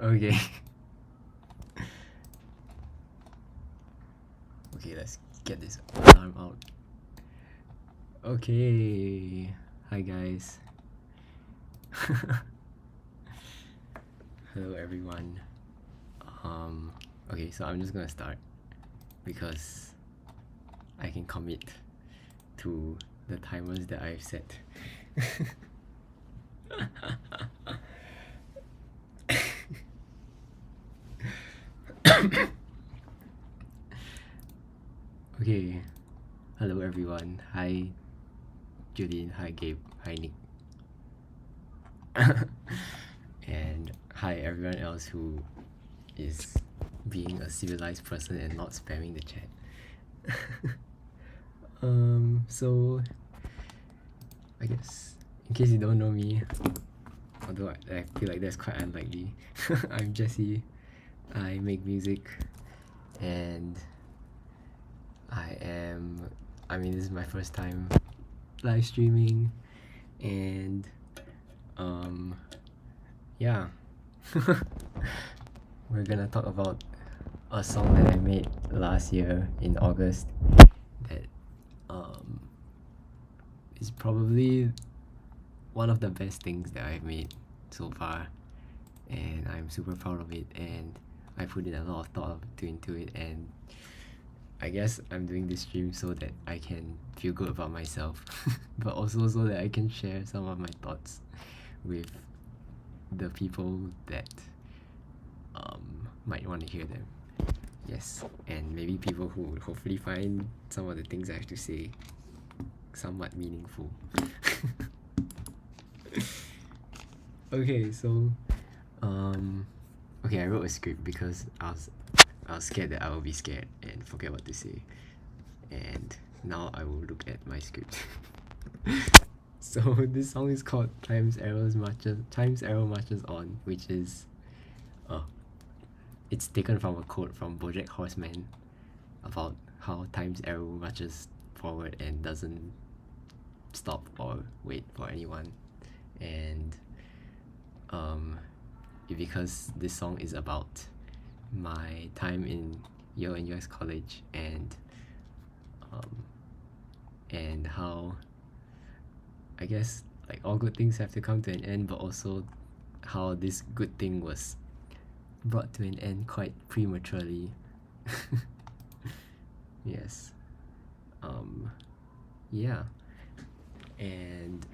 Okay. Okay, let's get this alarm out. Okay. Hi guys. Hello everyone. Okay, so I'm just gonna start because I can commit to the timers that I've set. Okay. Hello everyone. Hi Julian. Hi Gabe. Hi Nick. And hi everyone else who is being a civilized person and not spamming the chat. So I guess in case you don't know me, although I feel like that's quite unlikely, I'm Jesse. I make music and I mean this is my first time live streaming and yeah. We're gonna talk about a song that I made last year in August that is probably one of the best things that I've made so far, and I'm super proud of it, and I put in a lot of thought into it, and I guess I'm doing this stream so that I can feel good about myself but also so that I can share some of my thoughts with the people that might want to hear them. Yes, and maybe people who would hopefully find some of the things I have to say somewhat meaningful. Okay, so okay, I wrote a script because I was scared that I will be scared and forget what to say, and now I will look at my script. So this song is called Time's Arrow Marches On, which is it's taken from a quote from BoJack Horseman about how time's arrow marches forward and doesn't stop or wait for anyone. And because this song is about my time in yale-nus college and how I guess like all good things have to come to an end, but also how this good thing was brought to an end quite prematurely. Yes. Yeah. And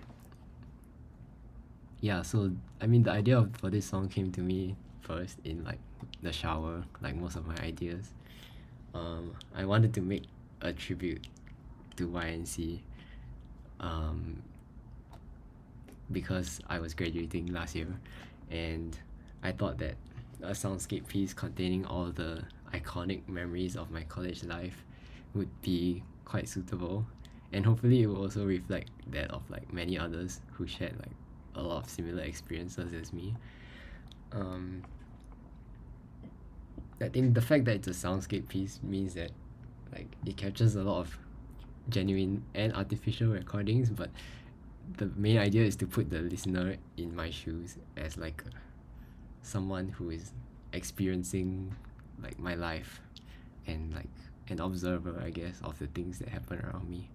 yeah, so I mean the idea for this song came to me first in like the shower, like most of my ideas. I wanted to make a tribute to YNC because I was graduating last year, and I thought that a soundscape piece containing all the iconic memories of my college life would be quite suitable, and hopefully it will also reflect that of like many others who shared like a lot of similar experiences as me. I think the fact that it's a soundscape piece means that like it captures a lot of genuine and artificial recordings, but the main idea is to put the listener in my shoes as like someone who is experiencing like my life and like an observer, I guess, of the things that happen around me.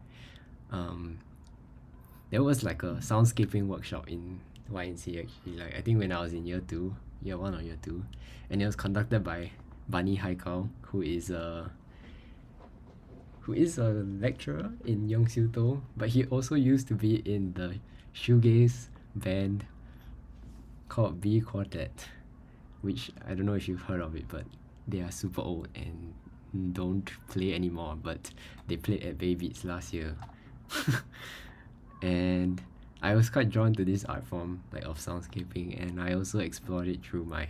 There was like a soundscaping workshop in YNC actually, like I think when I was in year 1 or year 2, and it was conducted by Bani Haikal, who is a lecturer in Yongsu-do, but he also used to be in the shoegaze band called B Quartet, which I don't know if you've heard of it, but they are super old and don't play anymore, but they played at Bay Beats last year. And I was quite drawn to this art form like of soundscaping, and I also explored it through my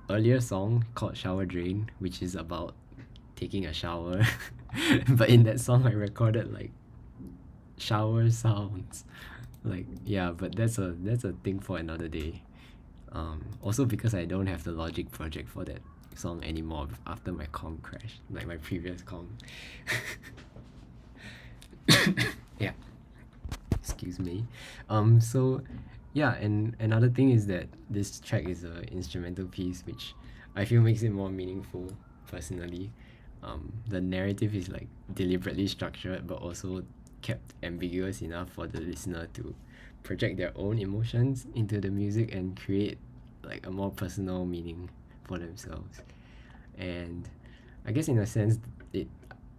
earlier song called Shower Drain, which is about taking a shower. But in that song I recorded like shower sounds. Like yeah, but that's a thing for another day. Also because I don't have the Logic project for that song anymore after my com crashed, like my previous com. Yeah. Excuse me. So Yeah, and another thing is that this track is a instrumental piece, which I feel makes it more meaningful personally. The narrative is like deliberately structured, but also kept ambiguous enough for the listener to project their own emotions into the music and create like a more personal meaning for themselves. And I guess in a sense, it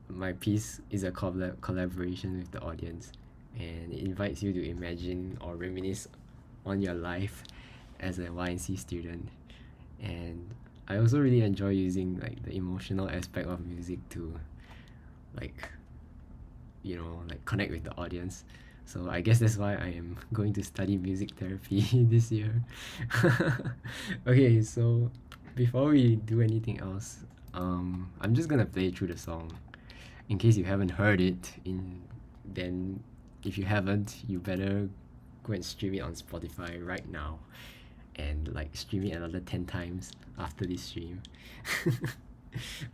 my piece is a collaboration with the audience, and it invites you to imagine or reminisce on your life as a YNC student. And I also really enjoy using like the emotional aspect of music to like like connect with the audience. So I guess that's why I am going to study music therapy this year. Okay, so before we do anything else, I'm just gonna play through the song in case you haven't heard it. Then if you haven't, you better go and stream it on Spotify right now, and like stream it another 10 times after this stream.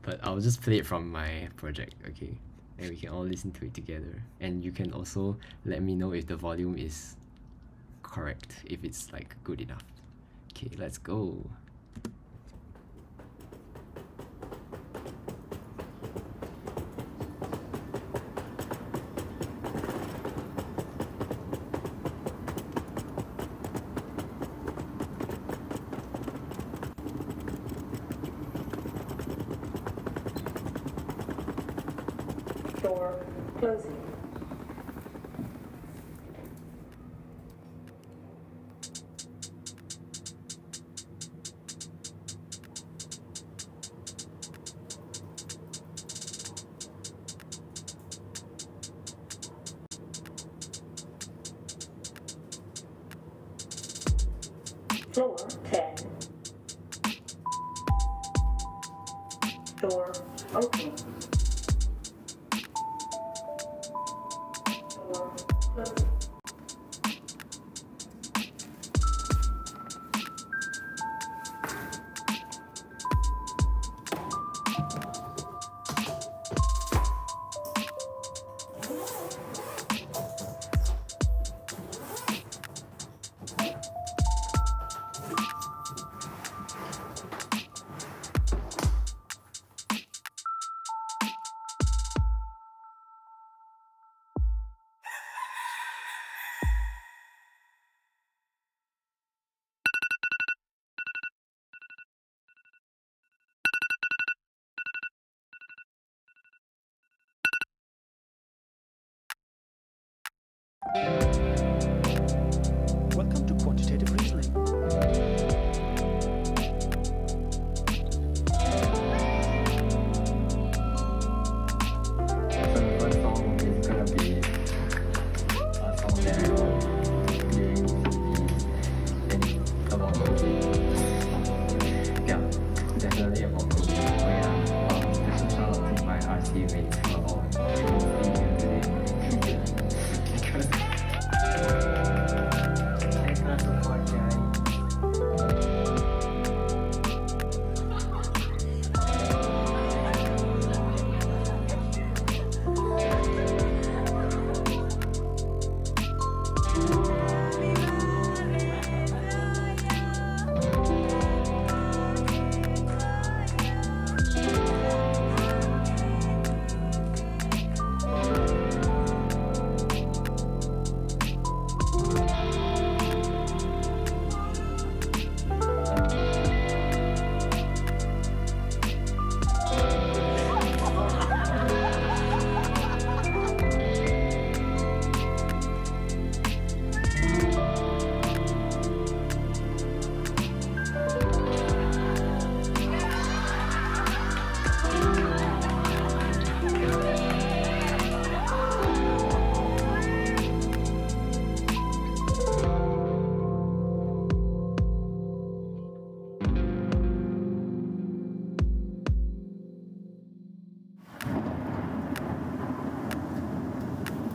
But I'll just play it from my project, okay? And we can all listen to it together. And you can also let me know if the volume is correct, if it's like good enough. Okay, let's go. Door closing. Floor 10. Door open. Door closing. Welcome to quantitative reasoning. So the first song is gonna be a song that I wrote during the and about COVID. Yeah, definitely about COVID. Oh yeah, special shout out to my RC mates for all being here today. Because thanks for the support, guys.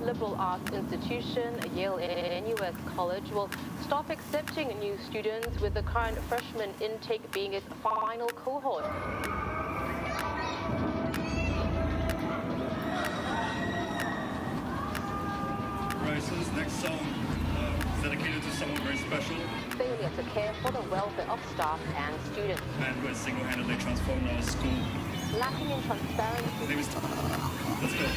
Liberal arts institution, yale-nus college, will stop accepting new students, with the current freshman intake being its final cohort. Right, so this next song dedicated to someone very special failure to care for the welfare of staff and students, and who has single-handedly transformed our school. lacking in transparency. His name is... Let's go.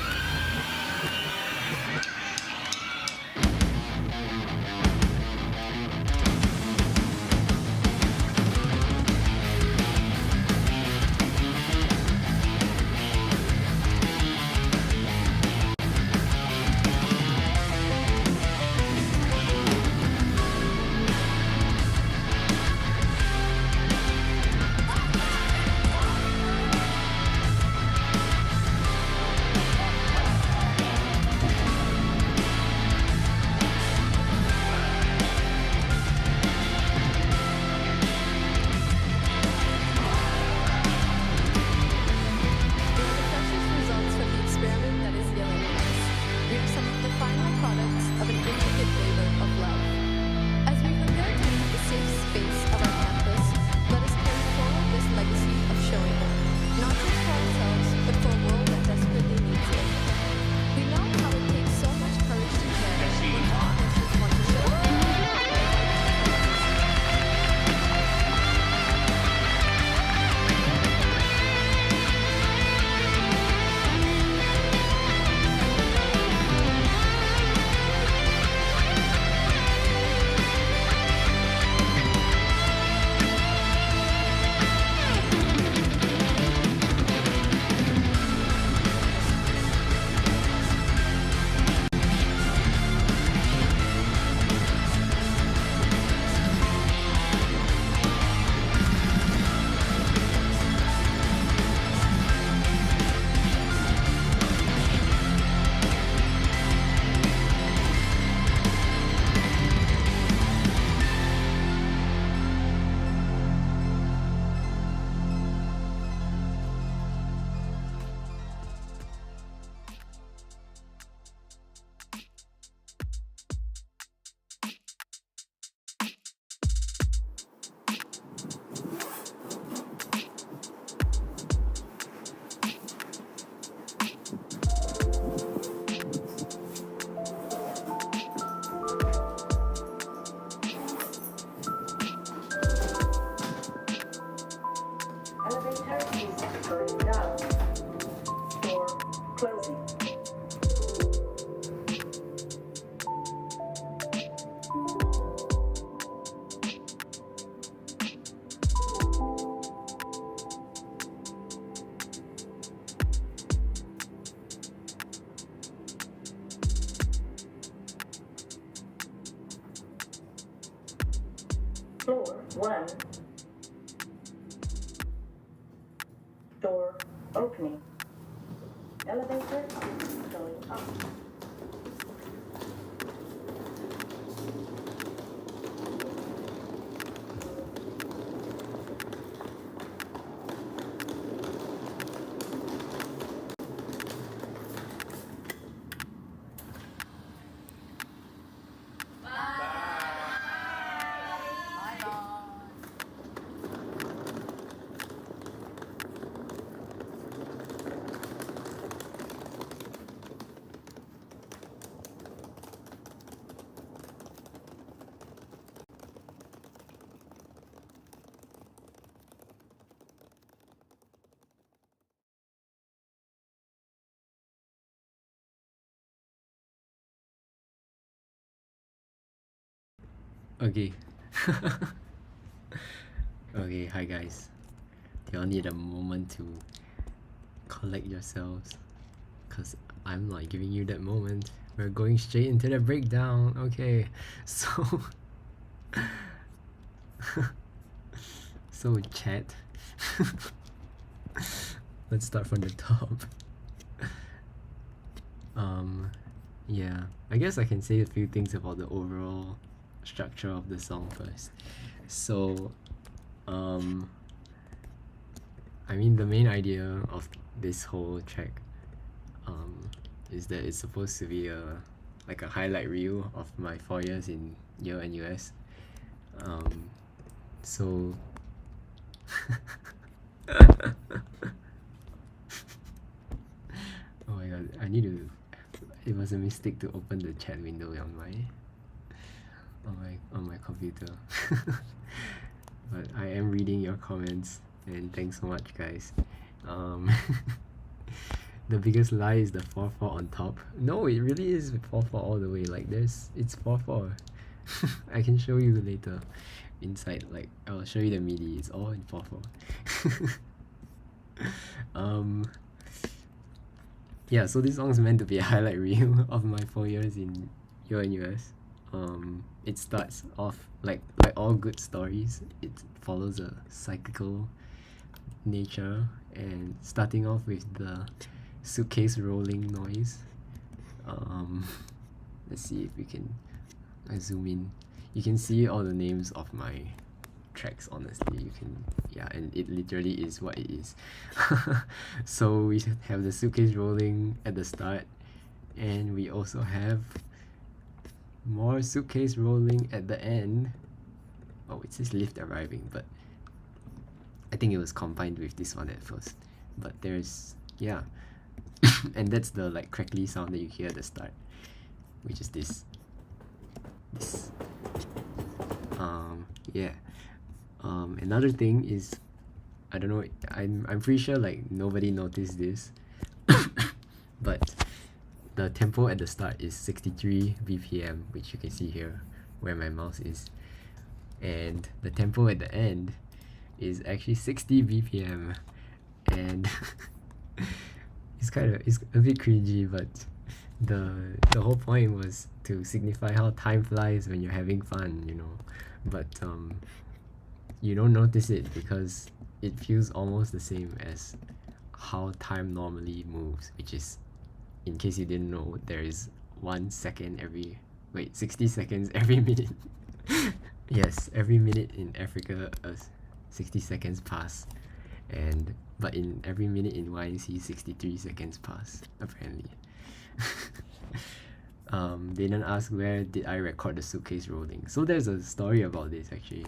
Elevator is going down. Door closing. Floor 1. Door opening. Elevator is going up. Okay. Okay, hi guys. Y'all need a moment to collect yourselves. Because I'm not giving you that moment. We're going straight into the breakdown. Okay, so... so chat. Let's start from the top. Yeah, I guess I can say a few things about the overall structure of the song first. So, I mean, the main idea of this whole track is that it's supposed to be like a highlight reel of my 4 years in yale-nus. So oh my god, it was a mistake to open the chat window on my on my computer. But I am reading your comments, and thanks so much, guys. Um, the biggest lie is the 4/4 on top. No, it really is 4/4 all the way. Like it's 4/4. I can show you later. Inside, like I'll show you the MIDI. It's all in 4/4. Yeah, so this song is meant to be a highlight reel of my 4 years in yale-nus. It starts off like all good stories. It follows a cyclical nature, and starting off with the suitcase rolling noise. Let's see if we can. I zoom in. You can see all the names of my tracks. Honestly, you can, yeah, and it literally is what it is. So we have the suitcase rolling at the start, and we also have more suitcase rolling at the end. Oh, it says lift arriving, but I think it was combined with this one at first. But there's, yeah. And that's the like crackly sound that you hear at the start, which is this. Yeah. Another thing is, I don't know, I'm pretty sure like nobody noticed this, but the tempo at the start is 63 BPM, which you can see here where my mouse is, and the tempo at the end is actually 60 BPM, and it's a bit cringy, but the whole point was to signify how time flies when you're having fun, you know. But you don't notice it because it feels almost the same as how time normally moves, which is, in case you didn't know, there is 60 seconds every minute. Yes, every minute in Africa, 60 seconds pass, but in every minute in YNC, 63 seconds pass, apparently. They didn't ask where did I record the suitcase rolling. So there's a story about this actually.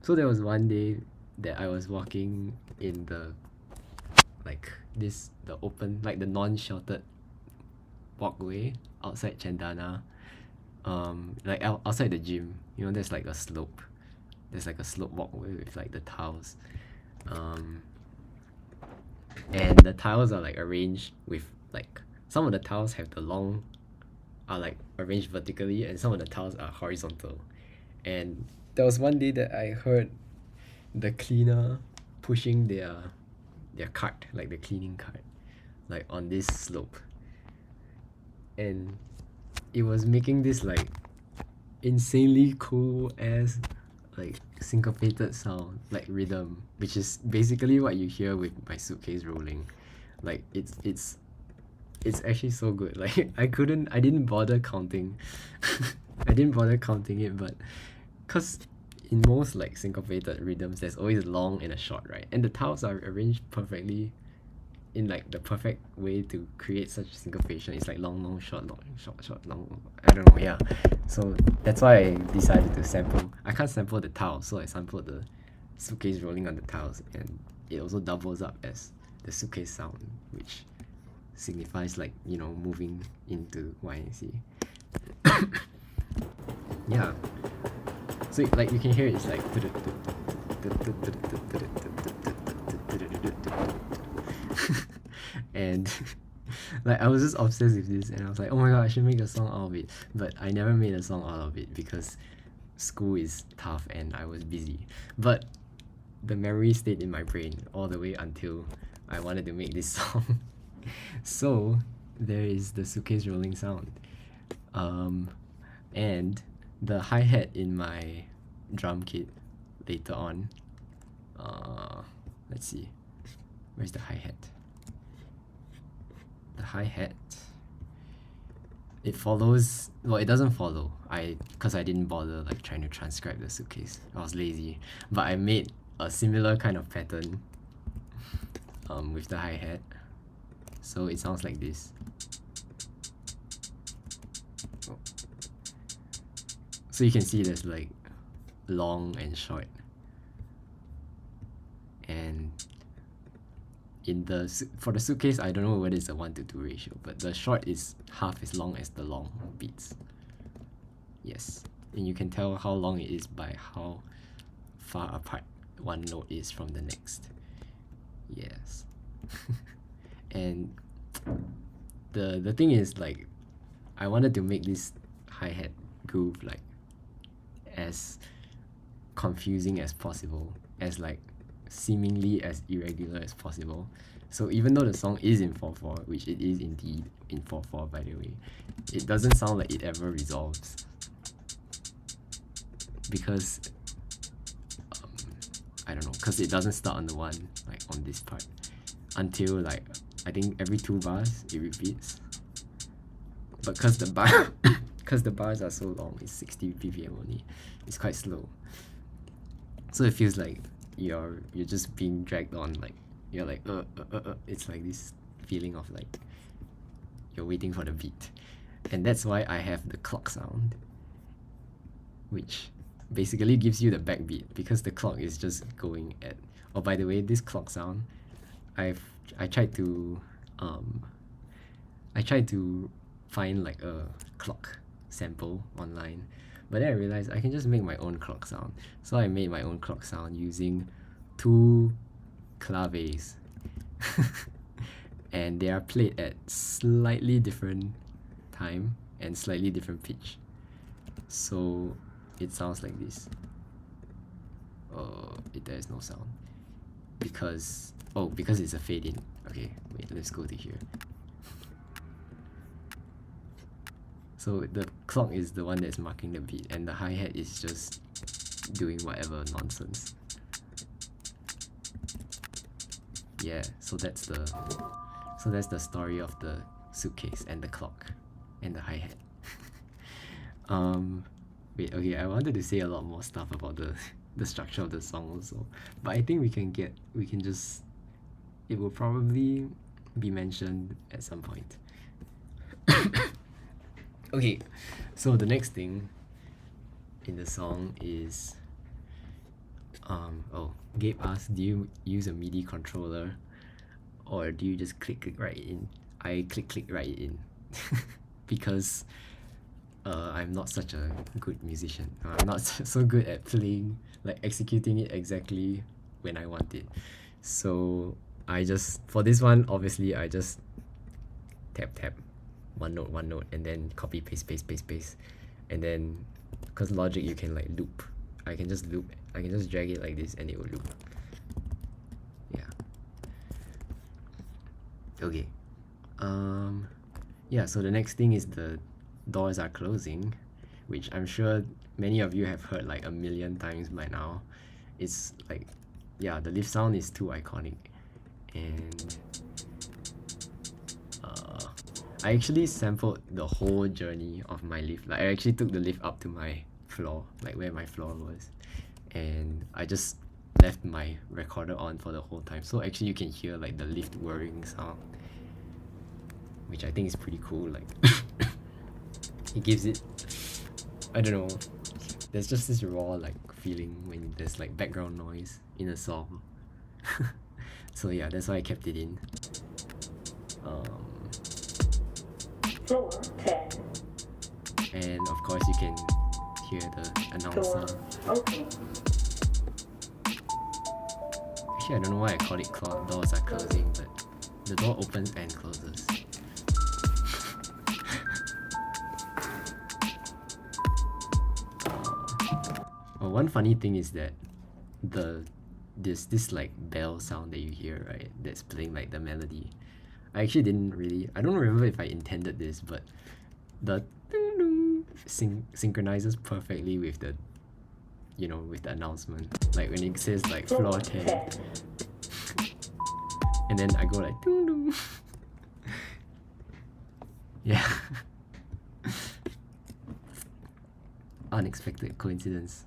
So there was one day that I was walking in the open, like the non-sheltered walkway outside Chandana, outside the gym. You know, there's like a slope. There's like a slope walkway with like the tiles. And the tiles are like arranged with like, some of the tiles have are like arranged vertically, and some of the tiles are horizontal. And there was one day that I heard the cleaner pushing their cart, like the cleaning cart, like on this slope, and it was making this like insanely cool ass like syncopated sound, like rhythm, which is basically what you hear with my suitcase rolling. Like it's actually so good. Like I didn't bother counting. I didn't bother counting it, but cause in most like syncopated rhythms there's always a long and a short, right? And the tiles are arranged perfectly in like the perfect way to create such syncopation. It's like long, long, short, long, short, short, long. I don't know, yeah. So that's why I decided to sample. I can't sample the tiles, so I sampled the suitcase rolling on the tiles, and it also doubles up as the suitcase sound, which signifies like, you know, moving into YNC. Yeah. So like you can hear it's like and like I was just obsessed with this, and I was like, oh my god, I should make a song out of it. But I never made a song out of it because school is tough and I was busy. But the memory stayed in my brain all the way until I wanted to make this song. So there is the suitcase rolling sound, and the hi-hat in my drum kit later on. Let's see, where's the hi-hat? The hi-hat, it follows, well, it doesn't follow, because I didn't bother like trying to transcribe the suitcase. I was lazy, but I made a similar kind of pattern with the hi-hat, so it sounds like this. So you can see there's like long and short, and for the suitcase, I don't know whether it's a 1:2 ratio, but the short is half as long as the long beats. Yes, and you can tell how long it is by how far apart one note is from the next. Yes. And the thing is, like, I wanted to make this hi-hat groove like as confusing as possible, as like seemingly as irregular as possible. So even though the song is in 4/4, which it is indeed in 4/4 by the way, it doesn't sound like it ever resolves, because I don't know, because it doesn't start on the one, like on this part, until like I think every 2 bars it repeats. But because the bar because the bars are so long, it's 60 BPM only, it's quite slow. So it feels like you're just being dragged on, like you're like it's like this feeling of like you're waiting for the beat. And that's why I have the clock sound, which basically gives you the backbeat, because the clock is just going at. Oh, by the way, this clock sound, I tried to find like a clock sample online, but then I realized I can just make my own clock sound. So I made my own clock sound using 2 claves and they are played at slightly different time and slightly different pitch. So it sounds like this. There is no sound because it's a fade in. Okay, wait, let's go to here. So the clock is the one that's marking the beat, and the hi-hat is just doing whatever nonsense. Yeah, so that's the story of the suitcase and the clock and the hi-hat. Wait, okay, I wanted to say a lot more stuff about the structure of the song also, but I think it will probably be mentioned at some point. Okay, so the next thing in the song is Gabe asked, do you use a MIDI controller or do you just click right in? I click right in because I'm not such a good musician. I'm not so good at playing, like executing it exactly when I want it. So I just, for this one, obviously I just tap one note and then copy paste, and then because Logic you can like loop, I can just drag it like this and it will loop. Yeah. Okay. Yeah, so the next thing is the doors are closing, which I'm sure many of you have heard like a million times by now. It's like, yeah, the lift sound is too iconic. And I actually sampled the whole journey of my lift. Like I actually took the lift up to my floor, like where my floor was, and I just left my recorder on for the whole time. So actually you can hear like the lift whirring sound, which I think is pretty cool. Like it gives it, I don't know, there's just this raw like feeling when there's like background noise in a song. So yeah, that's why I kept it in. Floor 10. And of course you can hear the announcer. Door open. Actually, I don't know why I call it doors are closing, but the door opens and closes. One funny thing is that this like bell sound that you hear, right, that's playing like the melody, I don't remember if I intended this, but the synchronizes perfectly with the, with the announcement, like when it says like floor 10 and then I go like doo doo. Yeah. Unexpected coincidence,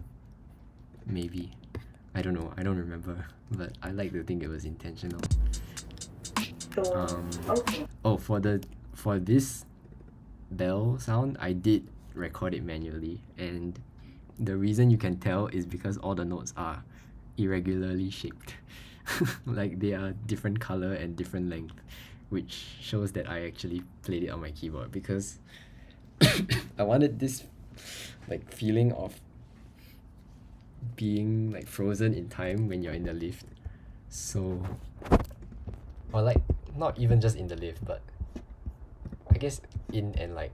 maybe. I don't know, I don't remember, but I like to think it was intentional. Door open. For this bell sound, I did record it manually, and the reason you can tell is because all the notes are irregularly shaped. Like they are different color and different length, which shows that I actually played it on my keyboard, because I wanted this like feeling of being like frozen in time when you're in the lift. So, or like not even just in the lift, but I guess in and like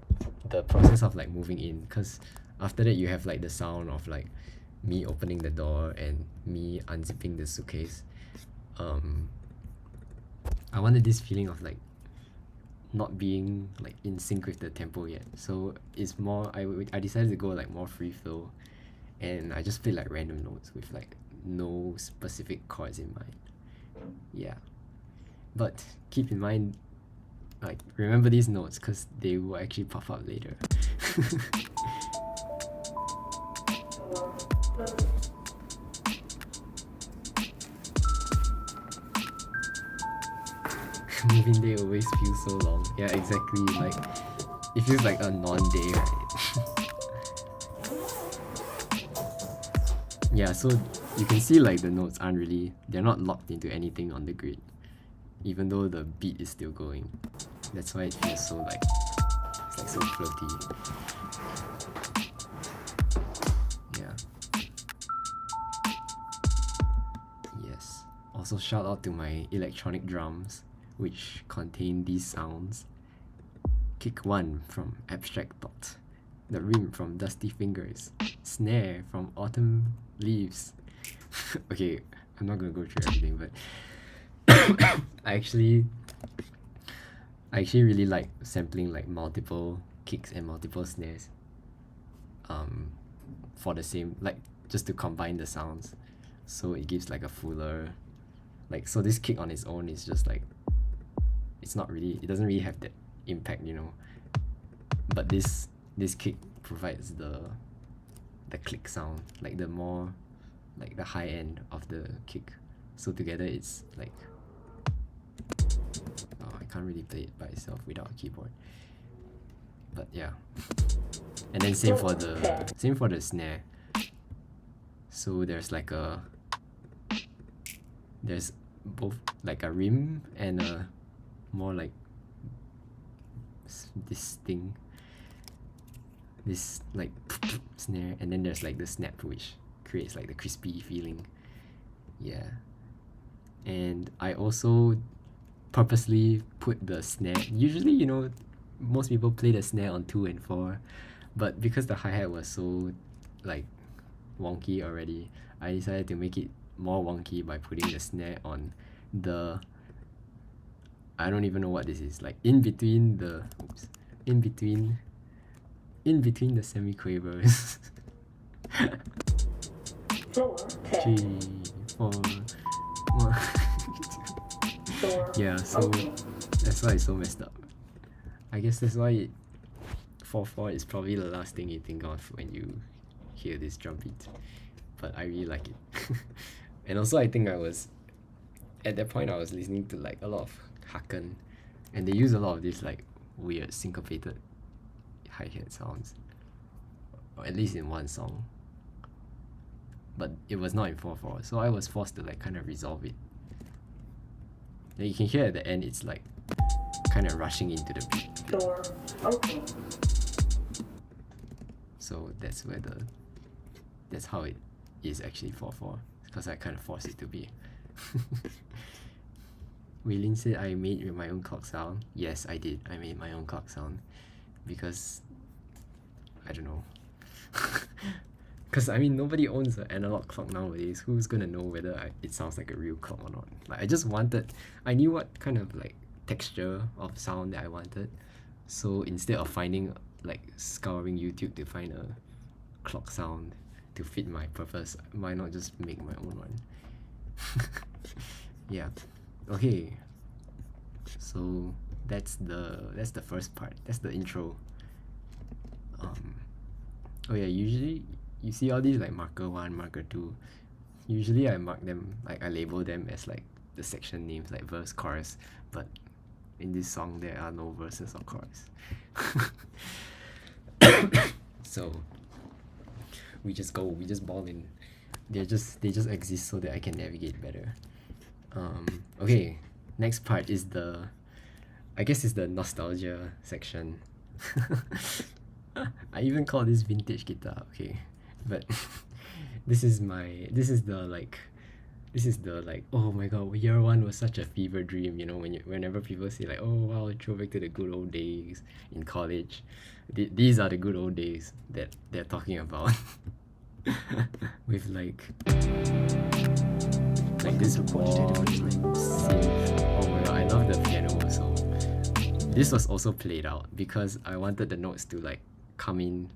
the process of like moving in, because after that you have like the sound of like me opening the door and me unzipping the suitcase. I wanted this feeling of like not being like in sync with the tempo yet, so it's more I decided to go like more free flow, and I just played like random notes with like no specific chords in mind. Yeah, but keep in mind, like, remember these notes because they will actually pop up later. Moving day always feels so long. Yeah, exactly. Like, it feels like a non-day, right? Yeah, so you can see like the notes aren't really, they're not locked into anything on the grid, even though the beat is still going. That's why it feels so like, it's like so floaty. Yeah. Yes. Also shout out to my electronic drums, which contain these sounds. Kick 1 from Abstract Thought, the rim from Dusty Fingers, snare from Autumn Leaves. Okay, I'm not gonna go through everything, but I actually really like sampling like multiple kicks and multiple snares for the same, like, just to combine the sounds, so it gives like a fuller, like, so this kick on its own is just like, it's not really, it doesn't really have that impact, you know, but this kick provides the click sound, like the more, like the high end of the kick, so together it's like, oh, I can't really play it by itself without a keyboard, but yeah. And then same for the snare. So there's like a, there's both like a rim and a more like this thing, this like snare, and then there's like the snap, which creates like the crispy feeling. Yeah. And I also purposely put the snare, usually, you know, most people play the snare on 2 and 4, but because the hi-hat was so like wonky already, I decided to make it more wonky by putting the snare on the, I don't even know what this is, like in between the, oops, in between the semiquavers. 3, 4, 1. Yeah, so that's why it's so messed up. I guess that's why 4/4 is probably the last thing you think of when you hear this drum beat, but I really like it. And also I think at that point I was listening to like a lot of Haken, and they use a lot of these like weird syncopated hi-hat sounds, or at least in one song, but it was not in 4/4, so I was forced to like kind of resolve it. And you can hear at the end it's like kind of rushing into the beat. Door open. So that's how it is actually 4/4, because I kind of forced it to be. Waylin said I made my own clock sound. Yes, I did. I made my own clock sound because I don't know. Because I mean, nobody owns an analog clock nowadays. Who's gonna know whether it sounds like a real clock or not? Like, I knew what kind of like texture of sound that I wanted. So instead of finding like scouring YouTube to find a clock sound to fit my purpose, why not just make my own one? Yeah. Okay. So that's the first part. That's the intro. Oh yeah, usually you see all these like marker 1, marker 2. Usually I mark them, like I label them as like the section names, like verse, chorus, but in this song there are no verses or chorus. So we just ball in. They just exist so that I can navigate better. Okay, next part is I guess it's the nostalgia section. I even call this vintage guitar, okay. But this is the like, oh my god, year one was such a fever dream, you know, whenever people say like, oh wow, throwback to the good old days in college. These are the good old days that they're talking about. With like this warm synth. Oh my god, I love the piano also. This was also played out because I wanted the notes to like come in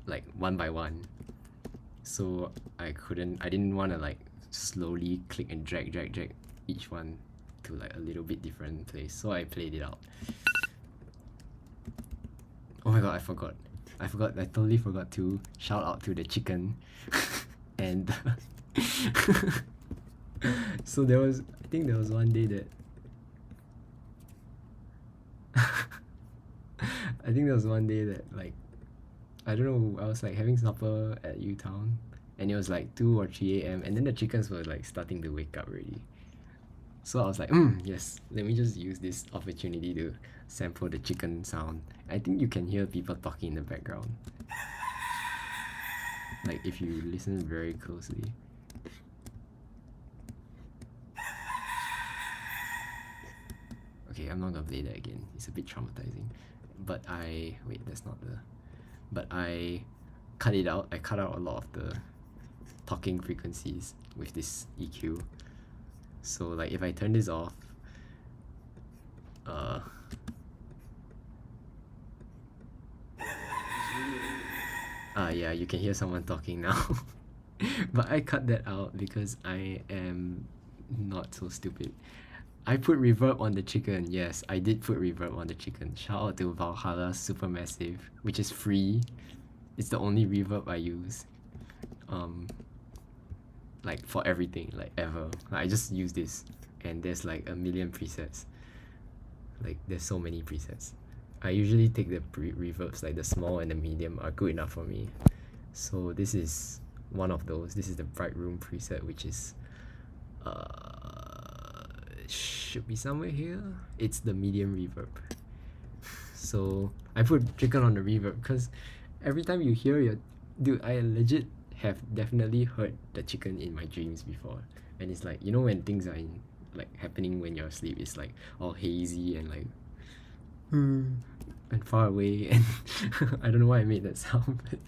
like one by one. So I didn't want to like slowly click and drag each one to like a little bit different place. So I played it out. Oh my god, I totally forgot to shout out to the chicken. And so I think there was one day that like, I don't know, I was like having supper at U-Town and it was like 2 or 3 a.m. and then the chickens were like starting to wake up already. So I was like, yes, let me just use this opportunity to sample the chicken sound. I think you can hear people talking in the background. Like if you listen very closely. Okay, I'm not gonna play that again. It's a bit traumatizing. But I cut it out. I cut out a lot of the talking frequencies with this EQ. So like if I turn this off, yeah, you can hear someone talking now. But I cut that out because I am not so stupid. I put reverb on the chicken. Yes, I did put reverb on the chicken. Shout out to Valhalla Supermassive, which is free. It's the only reverb I use. Like for everything, like ever. Like, I just use this, and there's like a million presets. Like there's so many presets. I usually take the reverbs, like the small and the medium are good enough for me. So this is one of those. This is the Bright Room preset, which is should be somewhere here. It's the medium reverb. So I put chicken on the reverb because every time you hear dude, I legit have definitely heard the chicken in my dreams before. And it's like, you know, when things are like happening when you're asleep, it's like all hazy and like and far away, and I don't know why I made that sound, but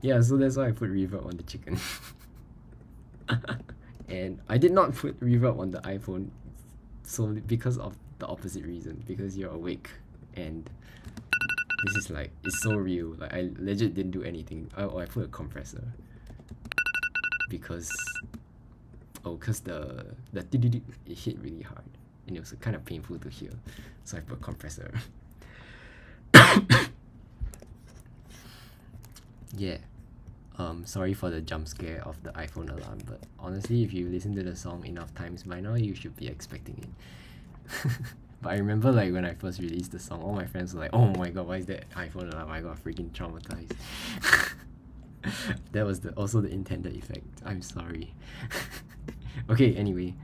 yeah, so that's why I put reverb on the chicken. And I did not put reverb on the iPhone, so because of the opposite reason, because you're awake and this is like, it's so real. Like I legit didn't do anything. I put a compressor because the it hit really hard and it was kind of painful to hear, so I put a compressor. Yeah, sorry for the jump scare of the iPhone alarm, but honestly, if you listen to the song enough times by now, you should be expecting it. But I remember like when I first released the song, all my friends were like, oh my god, why is that iPhone alarm? I got freaking traumatized. That was also the intended effect. I'm sorry. Okay, anyway.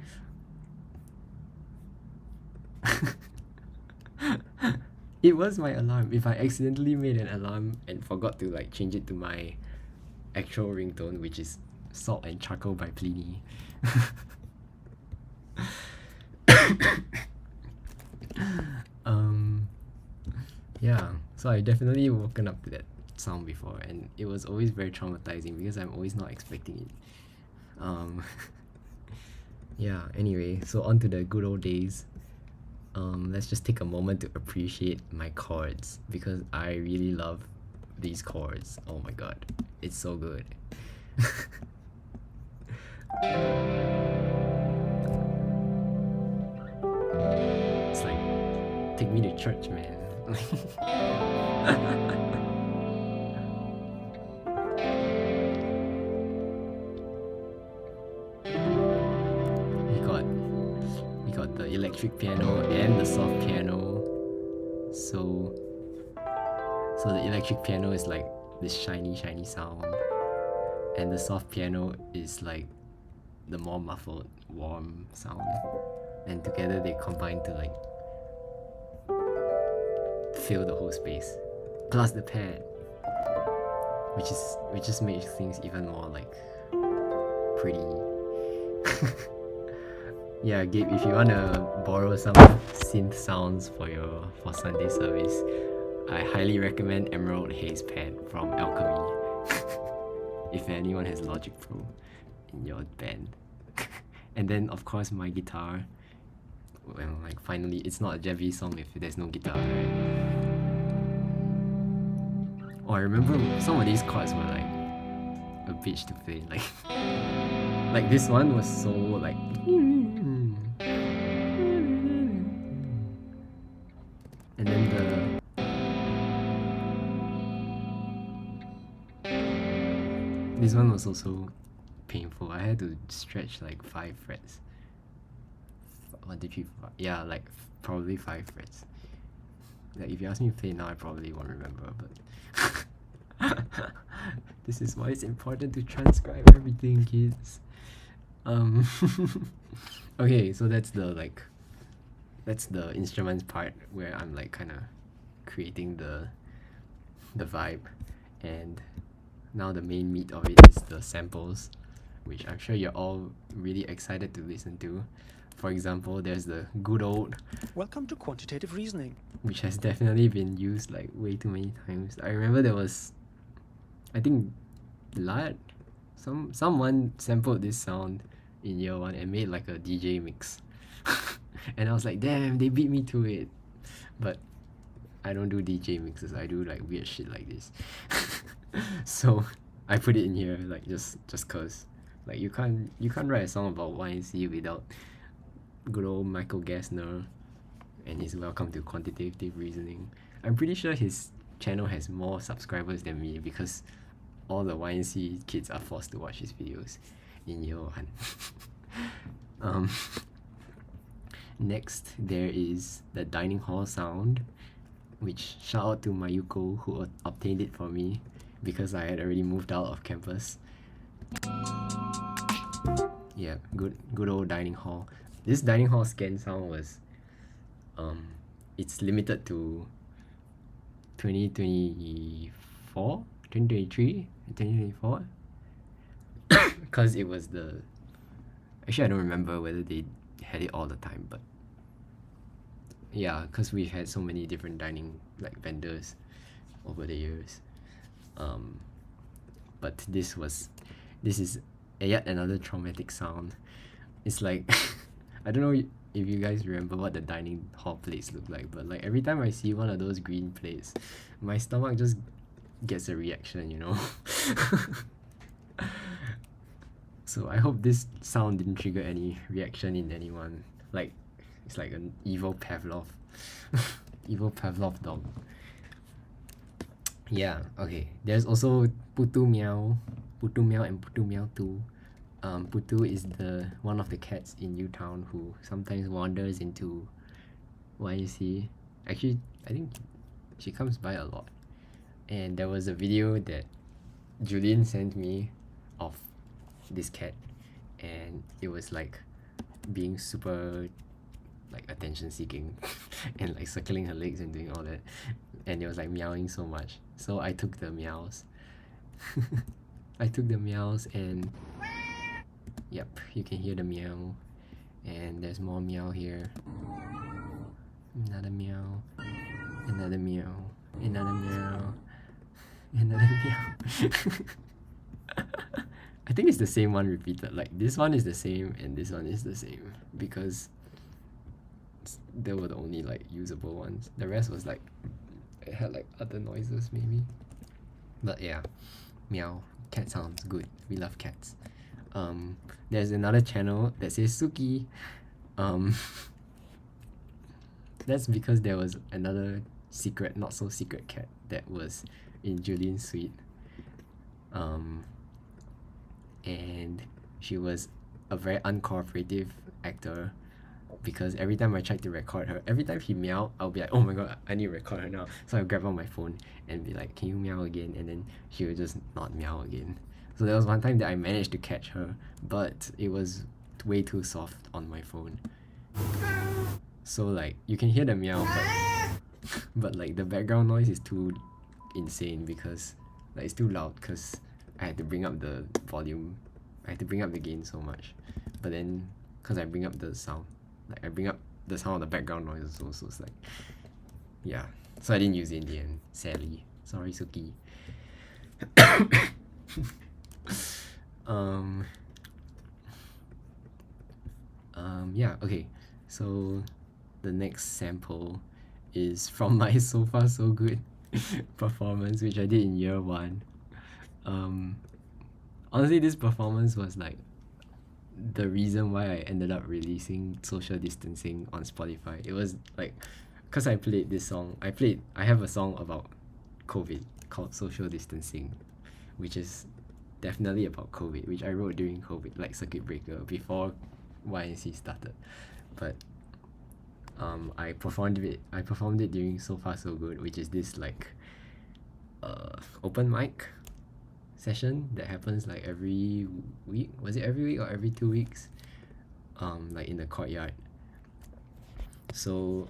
It was my alarm. If I accidentally made an alarm and forgot to like change it to my actual ringtone, which is Salt and Charcoal by Pliny. Yeah, so I definitely woken up to that sound before, and it was always very traumatizing because I'm always not expecting it. Yeah, anyway, so on to the good old days. Let's just take a moment to appreciate my chords because I really love these chords. Oh my god, it's so good. It's like, take me to church, man. We got the electric piano and the soft piano. So the electric piano is like this shiny sound, and the soft piano is like the more muffled, warm sound, and together they combine to like fill the whole space. plus the pad, which just makes things even more like pretty. Yeah, Gabe, if you wanna borrow some synth sounds for Sunday service, I highly recommend Emerald Haze Pad from Alchemy. If anyone has Logic Pro in your band. And then of course my guitar. Well, like finally, it's not a Jevi song if there's no guitar, right? Oh, I remember some of these chords were like a bitch to play. Like this one was so like. And then this one was also painful. I had to stretch like 5 frets. 1, 2, 3, 4, yeah, like probably 5 frets. Like if you ask me to play now, I probably won't remember, but this is why it's important to transcribe everything, kids. Okay, so that's the instruments part where I'm like kind of creating the vibe, and now the main meat of it is the samples, which I'm sure you're all really excited to listen to. For example, there's the good old Welcome to quantitative reasoning. which has definitely been used like way too many times. I remember there was, I think, someone sampled this sound in year 1 and made like a DJ mix. And I was like, damn, they beat me to it. But I don't do DJ mixes, I do like weird shit like this. So I put it in here like just cause like you can't write a song about YNC without good old Michael Gassner and his Welcome to Quantitative Reasoning. I'm pretty sure his channel has more subscribers than me because all the YNC kids are forced to watch his videos in year 1. Next, there is the dining hall sound, which shout out to Mayuko who obtained it for me because I had already moved out of campus. Yeah, good old dining hall. This dining hall scan sound was it's limited to 2024, 2023, 2024. Because it was actually I don't remember whether they had it all the time, but yeah, because we had so many different dining like vendors over the years. But this is yet another traumatic sound. It's like I don't know if you guys remember what the dining hall plates look like, but like every time I see one of those green plates, my stomach just gets a reaction, you know. So I hope this sound didn't trigger any reaction in anyone. Like it's like an evil Pavlov evil Pavlov dog. Yeah, okay. There's also Putu Meow and Putu Meow 2. Putu is one of the cats in Utown who sometimes wanders into YC. Actually, I think she comes by a lot. And there was a video that Julian sent me of this cat, and it was like being super like attention seeking and like circling her legs and doing all that, and it was like meowing so much, so I took the meows. And yep, you can hear the meow, and there's more meow here, another meow, another meow, another meow, another meow. I think it's the same one repeated. Like this one is the same and this one is the same because they were the only like usable ones. The rest was like it had like other noises maybe. But yeah, meow, cat sounds good. We love cats. There's another channel that says Suki. That's because there was another secret, not so secret cat that was in Julian's suite. And she was a very uncooperative actor because every time I tried to record her, every time she meow, I'll be like, oh my god, I need to record her now. So I grab on my phone and be like, can you meow again? And then she would just not meow again. So there was one time that I managed to catch her, but it was way too soft on my phone. So like you can hear the meow, but like the background noise is too insane because like it's too loud because I had to bring up the volume. I had to bring up the gain so much, but then because I bring up the sound, like I bring up the sound of the background noise also, so it's like, yeah, so I didn't use it in the end, sadly. Sorry, Suki. um yeah, okay, so the next sample is from my So Far So Good performance, which I did in year 1. Honestly, this performance was like the reason why I ended up releasing Social Distancing on Spotify. It was like because I played this song. I have a song about COVID called Social Distancing, which is definitely about COVID, which I wrote during COVID, like circuit breaker, before YNC started. But I performed it during So Far So Good, which is this like open mic session that happens like every week. Was it every week or every 2 weeks? Like in the courtyard. So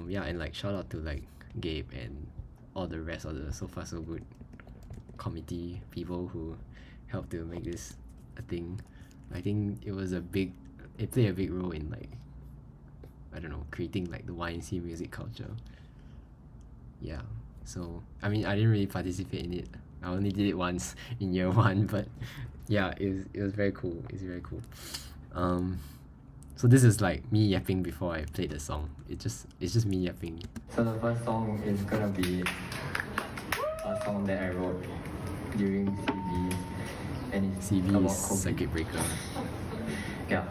yeah, and like shout out to like Gabe and all the rest of the So Far So Good committee people who helped to make this a thing. I think it played a big role in like, I don't know, creating like the YNC music culture. Yeah, so I mean I didn't really participate in it. I only did it once in year 1, but yeah, it was very cool. It's very cool. So this is like me yapping before I played the song. It's just me yapping. So the first song is gonna be a song that I wrote during CB, and it's about COVID. Circuit breaker. Yeah,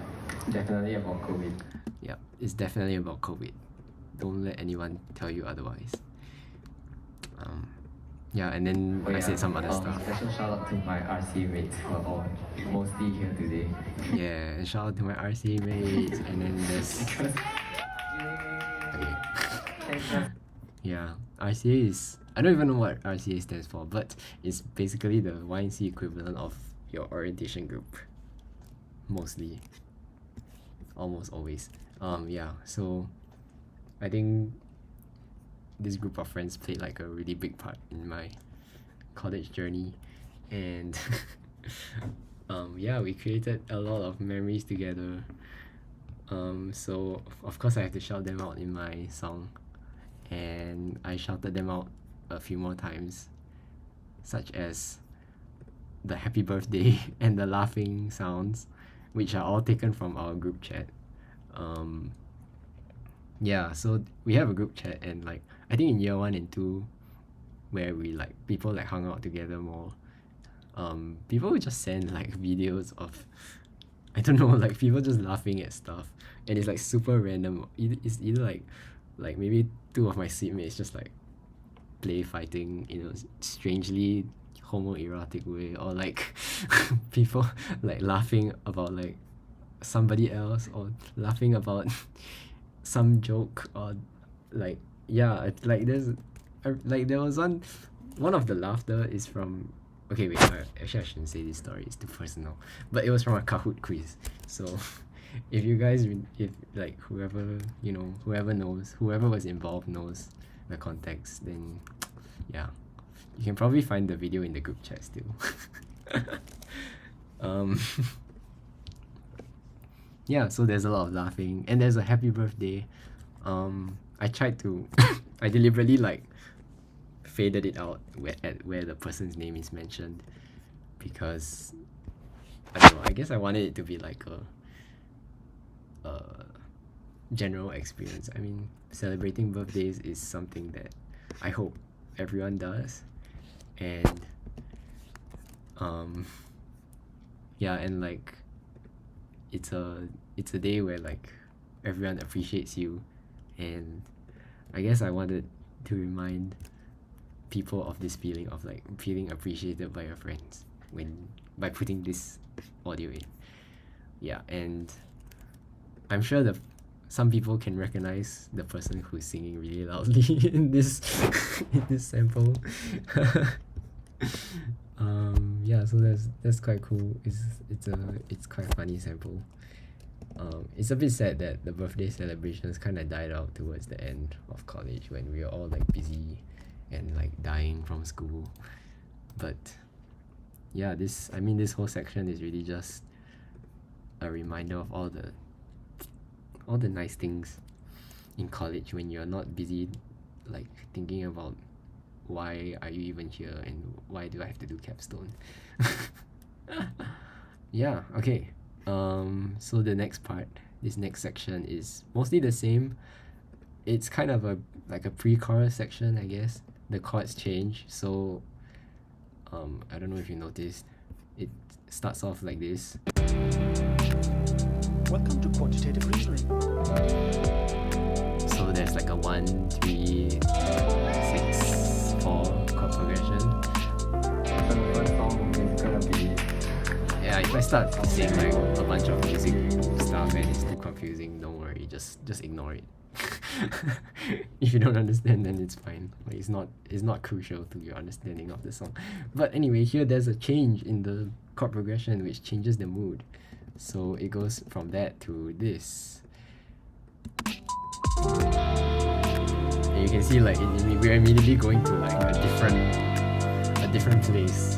definitely about COVID. Yeah, it's definitely about COVID. Don't let anyone tell you otherwise. Yeah, and then I said some other stuff. Special shout out to my RCA mates who are all mostly here today. Yeah, and shout out to my RCA mates. And then there's okay. Yeah, RCA is, I don't even know what RCA stands for, but it's basically the YNC equivalent of your orientation group. Mostly. Almost always. Yeah, so I think this group of friends played like a really big part in my college journey, and yeah, we created a lot of memories together. So of course I have to shout them out in my song, and I shouted them out a few more times, such as the happy birthday and the laughing sounds, which are all taken from our group chat. Yeah, so we have a group chat, and like I think in year 1 and 2, where we like people like hung out together more, people would just send like videos of, I don't know, like people just laughing at stuff, and it's like super random. It's either like maybe 2 of my seatmates just like play fighting in a strangely homoerotic way, or like people like laughing about like somebody else, or laughing about some joke, or like, yeah, like like there was one of the laughter is from, okay wait, actually I shouldn't say this story, it's too personal, but it was from a Kahoot quiz. So if you guys, if like whoever knows, whoever was involved knows the context, then yeah, you can probably find the video in the group chat still. Yeah, so there's a lot of laughing, and there's a happy birthday. I tried to I deliberately like faded it out where the person's name is mentioned, because I don't know, I guess I wanted it to be like a general experience. I mean, celebrating birthdays is something that I hope everyone does, and yeah, and like it's a day where like everyone appreciates you, and I guess I wanted to remind people of this feeling of like feeling appreciated by your friends by putting this audio in. Yeah, and I'm sure some people can recognize the person who's singing really loudly in this in this sample. Yeah, so that's quite cool. It's quite a funny sample. It's a bit sad that the birthday celebrations kind of died out towards the end of college, when we were all like busy and like dying from school. But yeah, this whole section is really just a reminder of all the nice things in college when you're not busy like thinking about why are you even here and why do I have to do capstone. Yeah, okay. So the next part, this next section is mostly the same. It's kind of a like a pre-chorus section, I guess. The chords change, so I don't know if you noticed, it starts off like this. Welcome to quantitative reasoning. So there's like a 1, 3, 6, 4 chord progression. So the first song is gonna be, yeah, if I start saying like a bunch of music stuff and it's too confusing, don't worry, just ignore it. If you don't understand, then it's fine. Like it's not crucial to your understanding of the song. But anyway, here there's a change in the chord progression which changes the mood. So it goes from that to this. And you can see like we're immediately going to like a different place.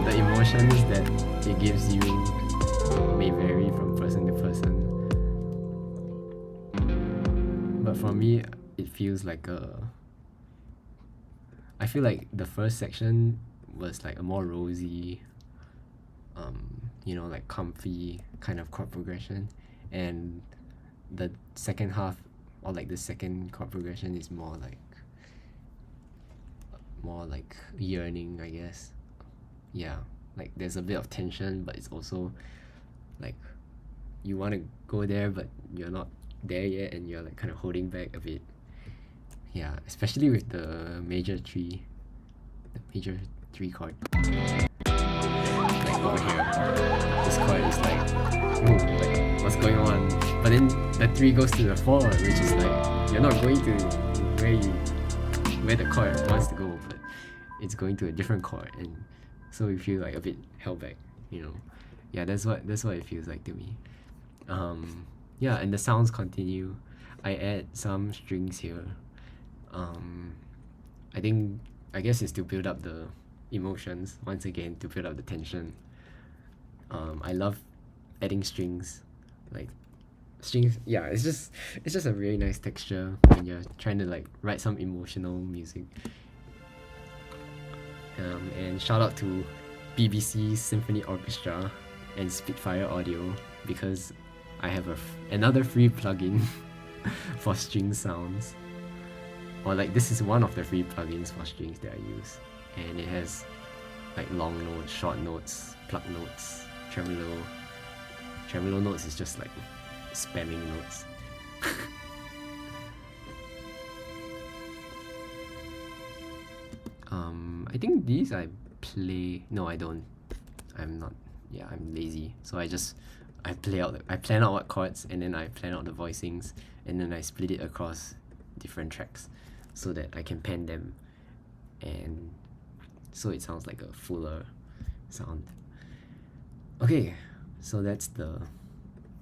The emotions that it gives you may vary from person to person, but for me it feels like I feel like the first section was like a more rosy, like comfy kind of chord progression, and the second half, or like the second chord progression, is more like yearning, I guess. Yeah, like there's a bit of tension, but it's also like you want to go there but you're not there yet and you're like kind of holding back a bit. Yeah, especially with the major 3 chord. Like over here, this chord is like, ooh, like what's going on? But then the 3 goes to the 4, which is like you're not going to where the chord wants to go, but it's going to a different chord, and so you feel like a bit held back, Yeah, that's what it feels like to me. Yeah, and the sounds continue. I add some strings here. I guess it's to build up the emotions once again, to build up the tension. I love adding strings, like strings. Yeah, it's just a really nice texture when you're trying to like write some emotional music. And shout out to BBC Symphony Orchestra and Spitfire Audio, because I have another free plugin for string sounds. Or like this is one of the free plugins for strings that I use, and it has like long notes, short notes, pluck notes, tremolo. Tremolo notes is just like spamming notes. I think these I play. No, I don't. I'm not. Yeah, I'm lazy. So I plan out what chords, and then I plan out the voicings, and then I split it across different tracks so that I can pen them, and so it sounds like a fuller sound. Okay, so that's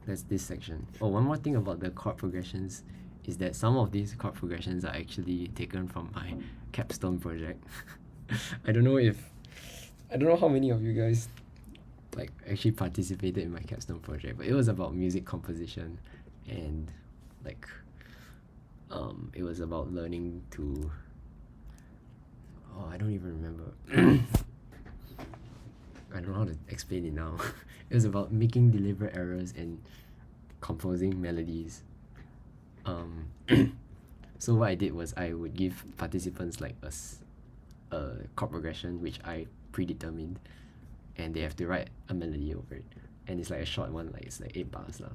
this section. Oh, one more thing about the chord progressions is that some of these chord progressions are actually taken from my capstone project. I don't know how many of you guys like actually participated in my capstone project, but it was about music composition, and like it was about learning to, I don't even remember. I don't know how to explain it now. It was about making deliberate errors and composing melodies. So what I did was I would give participants like a chord progression which I predetermined, and they have to write a melody over it, and it's like a short one, like it's like 8 bars lah.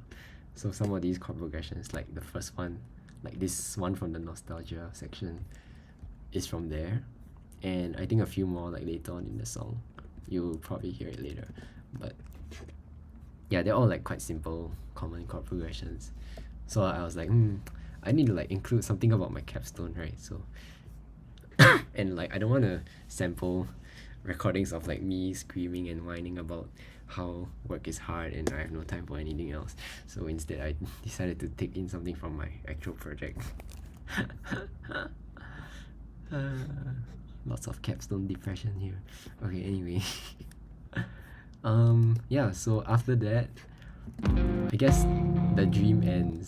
So some of these chord progressions, like the first one, like this one from the nostalgia section, is from there, and I think a few more like later on in the song. You'll probably hear it later, but yeah, they're all like quite simple common chord progressions, So I was like, I need to like include something about my capstone, right? So and like I don't want to sample recordings of like me screaming and whining about how work is hard and I have no time for anything else. So instead I decided to take in something from my actual project. Lots of capstone depression here. Okay, anyway. Yeah, so after that, I guess the dream ends.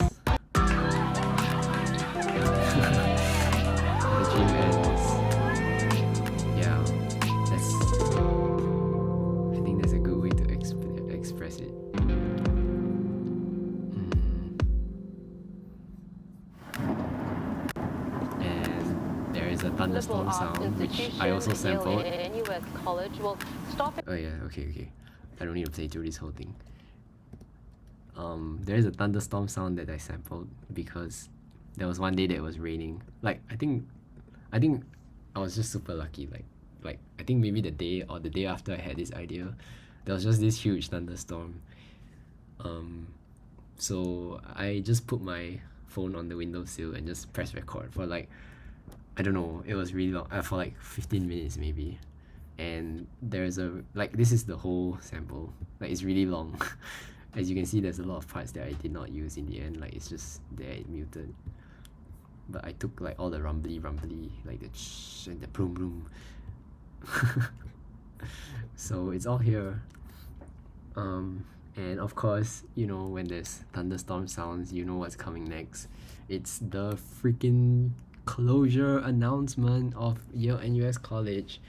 The dream ends. Yeah, that's. I think that's a good way to express it. And there is a thunderstorm Liberal arts sound, which institution, I also sampled. yale-nus college will stop. Oh yeah, okay. I don't need to play through this whole thing. There is a thunderstorm sound that I sampled because there was one day that it was raining. Like I think I was just super lucky. Like I think maybe the day or the day after I had this idea, there was just this huge thunderstorm. So I just put my phone on the windowsill and just press record for like, I don't know, it was really long, for like 15 minutes maybe. And there's a, like, this is the whole sample, like it's really long. As you can see, there's a lot of parts that I did not use in the end, like it's just there muted. But I took like all the rumbly, like the shh and the boom. So it's all here. And of course, you know, when there's thunderstorm sounds, you know what's coming next. It's the freaking closure announcement of Yale-nus College.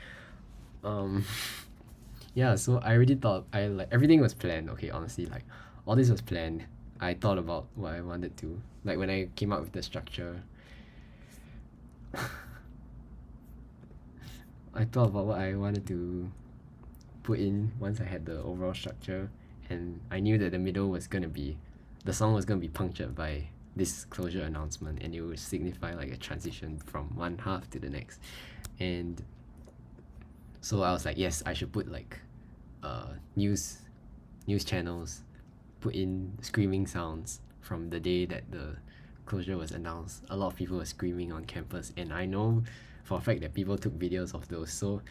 Yeah, so I already thought, everything was planned. Okay, honestly, like all this was planned. I thought about what I wanted to, like when I came up with the structure. I thought about what I wanted to put in once I had the overall structure, and I knew that the middle was gonna be, the song was gonna be punctured by this closure announcement, and it would signify like a transition from one half to the next. And so I was like, yes, I should put like news channels, put in screaming sounds from the day that the closure was announced. A lot of people were screaming on campus, and I know for a fact that people took videos of those. So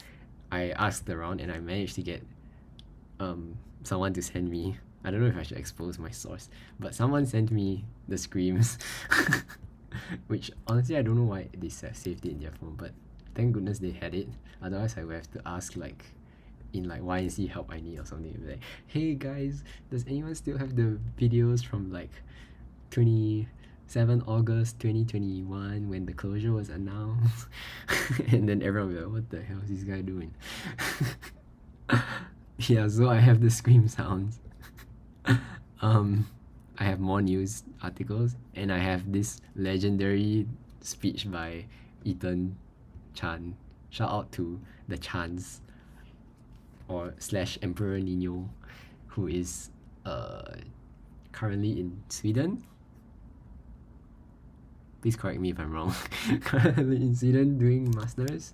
I asked around and I managed to get someone to send me, I don't know if I should expose my source, but someone sent me the screams. Which honestly I don't know why they saved it in their phone, but thank goodness they had it. Otherwise I would have to ask like in like YNC help I need or something. Be like, hey guys, does anyone still have the videos from like 27 August 2021 when the closure was announced? And then everyone will be like, what the hell is this guy doing? Yeah, so I have the scream sounds. I have more news articles, and I have this legendary speech by Ethan Chan. Shout out to the Chans, or / Emperor Nino, who is currently in Sweden. Please correct me if I'm wrong. Currently in Sweden doing masters,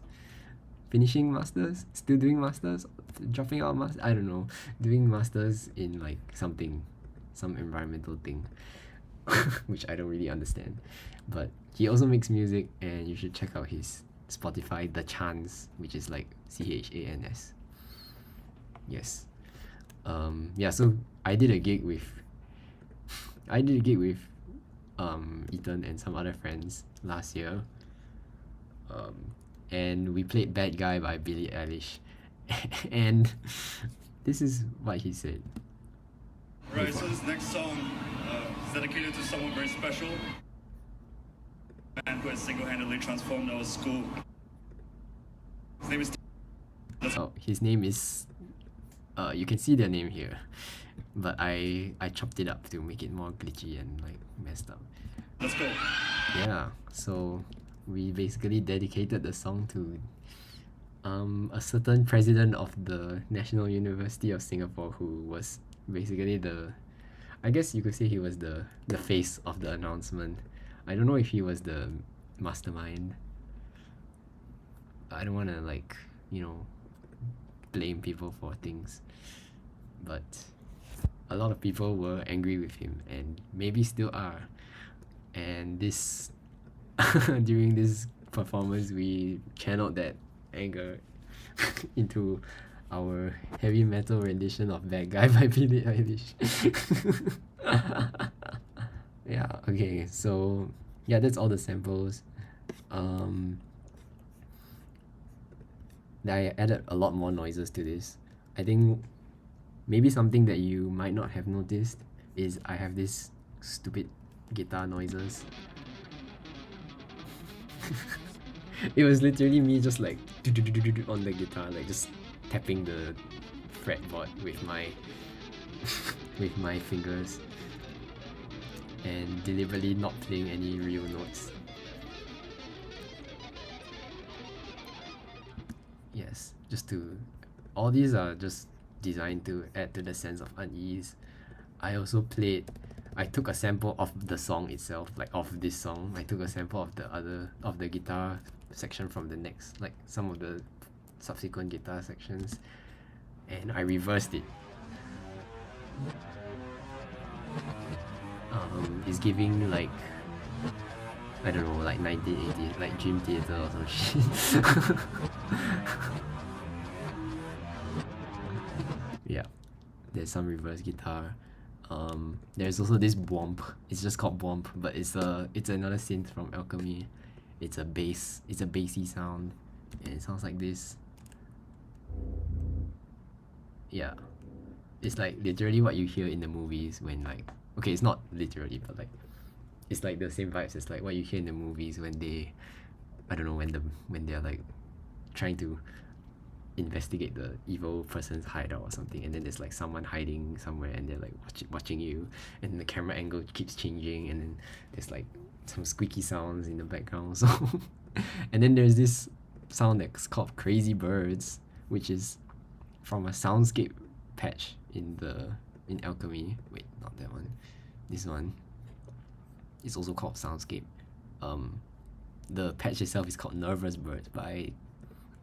finishing masters, still doing masters, dropping out masters, I don't know, doing masters in like something, some environmental thing. Which I don't really understand, but he also makes music, and you should check out his Spotify, The Chans, which is like CHANS. Yes. Yeah, so I did a gig with Ethan and some other friends last year, and we played Bad Guy by Billie Eilish. And this is what he said. Right, so this next song is dedicated to someone very special, a man who has single-handedly transformed our school. His name is... Oh, his name is, you can see their name here, but I chopped it up to make it more glitchy and like messed up. Let's go. Yeah, so we basically dedicated the song to a certain president of the National University of Singapore, who was basically the, I guess you could say he was the face of the announcement. I don't know if he was the mastermind. I don't want to like, you know, blame people for things, but a lot of people were angry with him, and maybe still are. and this during this performance we channeled that anger into our heavy metal rendition of Bad Guy by Billie Eilish. Yeah, okay, so yeah, that's all the samples. I added a lot more noises to this. I think maybe something that you might not have noticed is I have this stupid guitar noises. It was literally me just like on the guitar, like just tapping the fretboard with my with my fingers and deliberately not playing any real notes. Yes, just to all these are just designed to add to the sense of unease. I also I took a sample of the song itself, like of this song. I took a sample of the guitar section from the next, like some of the subsequent guitar sections, and I reversed it. It's giving like, I don't know, like 1980, like Dream Theater or some shit. Yeah, there's some reverse guitar. There's also this Bwomp. It's just called Bwomp, but it's another synth from Alchemy. It's a bassy sound, and it sounds like this. Yeah, it's like literally what you hear in the movies when like, okay, it's not literally, but like it's like the same vibes as like what you hear in the movies when they, I don't know, when they're like trying to investigate the evil person's hideout or something, and then there's like someone hiding somewhere and they're like watching you, and the camera angle keeps changing, and then there's like some squeaky sounds in the background. So and then there's this sound that's called Crazy Birds, which is from a soundscape patch in Alchemy. Wait, not that one, this one. It's also called Soundscape. The patch itself is called Nervous Birds, but I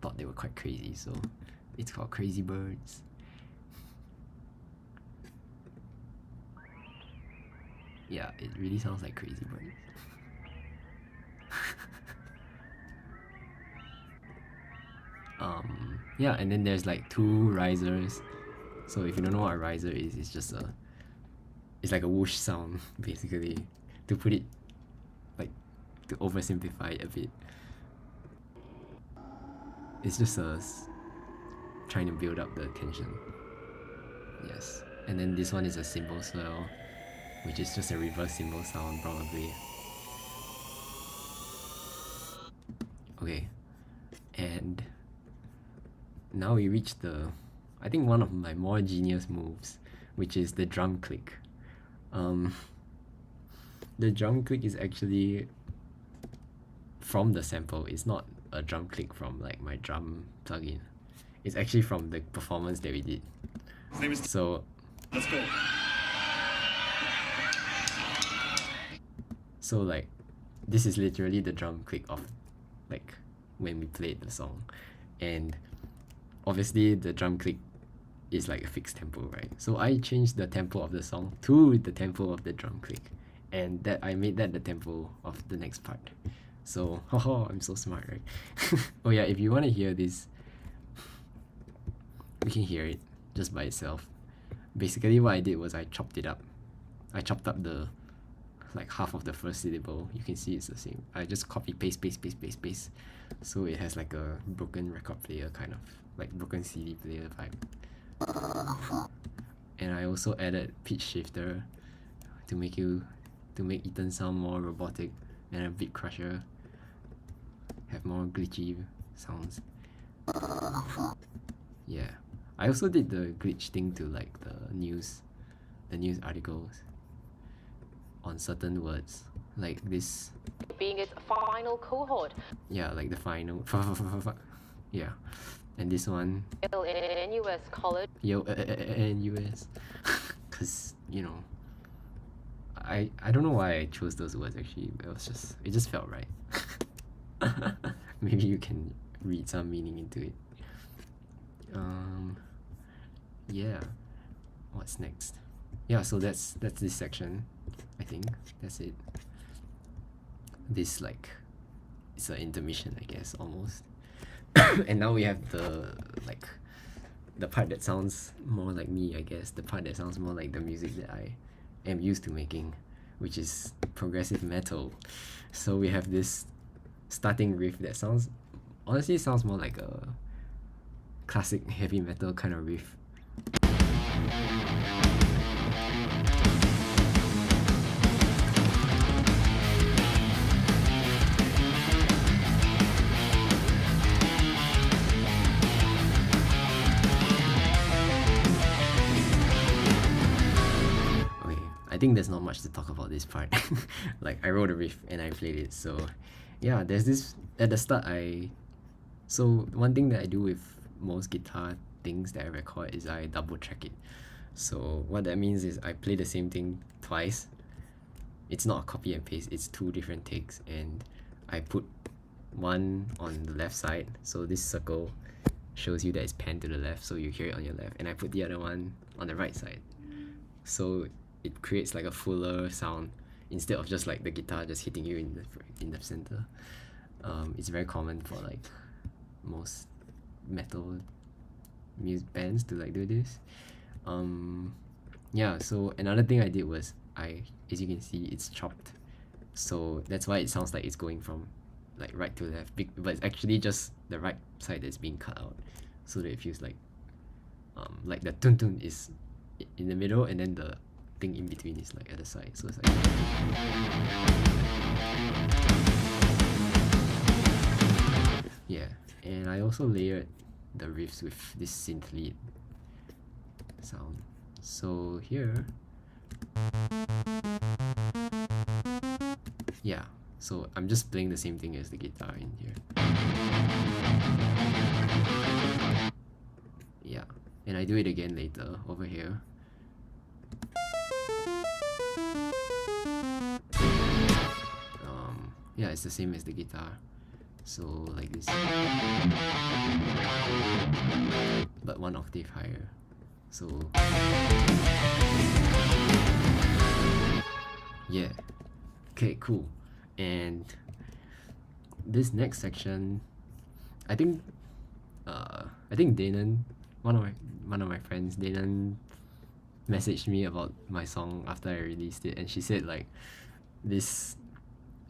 thought they were quite crazy, so it's called Crazy Birds. Yeah, it really sounds like Crazy Birds. Yeah, and then there's like two risers. So if you don't know what a riser is, it's like a whoosh sound basically, to put it like, to oversimplify it a bit. It's just trying to build up the tension. Yes, and then this one is a cymbal swell, which is just a reverse cymbal sound probably. Okay, and now we reach I think one of my more genius moves, which is the drum click. The drum click is actually from the sample. It's not a drum click from like my drum plugin. It's actually from the performance that we did. So Let's go. So like, this is literally the drum click of like when we played the song, and obviously the drum click is like a fixed tempo, right? So I changed the tempo of the song to the tempo of the drum click, and that I made that the tempo of the next part. So haha, I'm so smart, right? Oh yeah, if you want to hear this, we can hear it just by itself. Basically what I did was I chopped it up. I chopped up the like half of the first syllable. You can see it's the same. I just copy paste. So it has like a broken record player, kind of like broken CD player vibe. And I also added pitch shifter to make Ethan sound more robotic, and a beat crusher, have more glitchy sounds. Yeah, I also did the glitch thing to like the news articles on certain words, like this. Being its final cohort. Yeah, like the final. Yeah, and this one. Yale-nus College. Yale-nus, because you know, I don't know why I chose those words actually. It just felt right. Maybe you can read some meaning into it. Yeah, what's next? Yeah, so that's this section. I think that's it. this like it's an intermission, I guess, almost. And now we have the part that sounds more like me, I guess, the part that sounds more like the music that I am used to making, which is progressive metal. So we have this starting riff that honestly sounds more like a classic heavy metal kind of riff. I think there's not much to talk about this part. Like, I wrote a riff and I played it, so yeah, there's this at the start. So one thing that I do with most guitar things that I record is I double track it. So what that means is I play the same thing twice. It's not a copy and paste, it's two different takes, and I put one on the left side, so this circle shows you that it's panned to the left, so you hear it on your left, and I put the other one on the right side, so it creates like a fuller sound instead of just like the guitar just hitting you in the center. It's very common for like most metal music bands to like do this. Yeah, so another thing I did was as you can see, it's chopped, so that's why it sounds like it's going from like right to left, but it's actually just the right side that's being cut out, so that it feels like the tun tun is in the middle and then the thing in between is like at the side, so it's like yeah. And I also layered the riffs with this synth lead sound. So here, yeah, so I'm just playing the same thing as the guitar in here. Yeah, and I do it again later over here. Yeah, it's the same as the guitar, so like this, but one octave higher. So yeah, okay, cool. And this next section, I think Danon, one of my friends, Danon, messaged me about my song after I released it, and she said like this,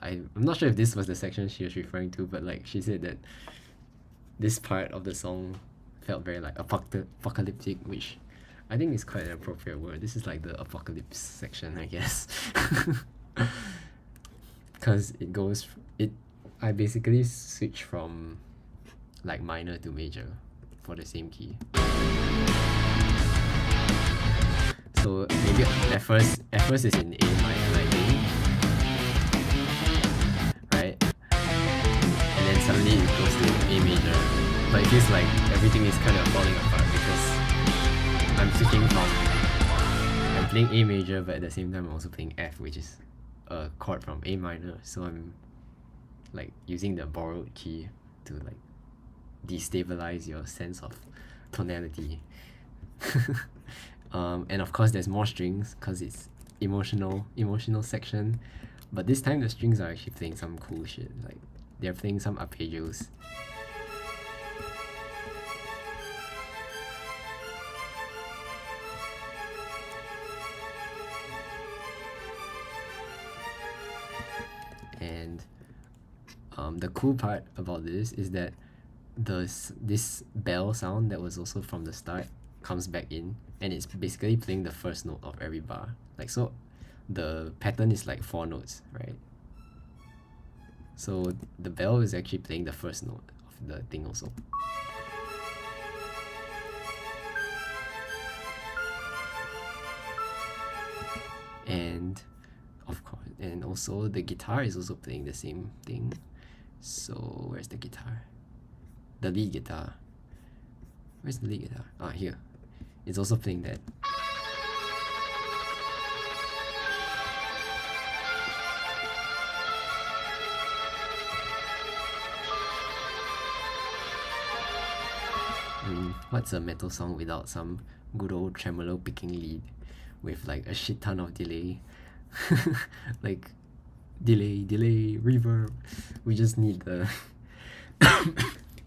I'm not sure if this was the section she was referring to, but like she said that this part of the song felt very like apocalyptic, which I think is quite an appropriate word. This is like the apocalypse section, I guess. Because I basically switch from like minor to major for the same key. So maybe at first it's in A minor like this, right? And then suddenly it goes to A major. But it feels like everything is kind of falling apart because I'm playing A major, but at the same time I'm also playing F, which is a chord from A minor. So I'm like using the borrowed key to like destabilize your sense of tonality. And of course there's more strings because it's emotional section, but this time the strings are actually playing some cool shit, like they're playing some arpeggios. And the cool part about this is that this bell sound that was also from the start comes back in, and it's basically playing the first note of every bar. Like, so the pattern is like 4 notes, right? So the bell is actually playing the first note of the thing also. And of course, and also the guitar is also playing the same thing. So where's the guitar? The lead guitar. Where's the lead guitar? Ah, here. It's also playing that. I mean, what's a metal song without some good old tremolo picking lead with like a shit ton of delay? Like, delay, reverb. We just need the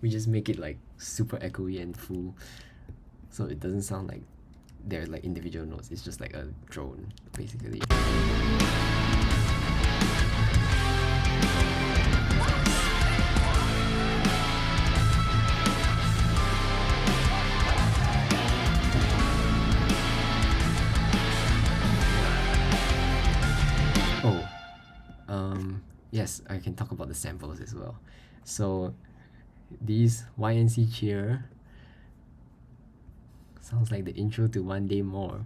we just make it like super echoey and full, so it doesn't sound like they're like individual notes. It's just like a drone, basically. Oh, yes, I can talk about the samples as well. So these YNC Cheer sounds like the intro to One Day More.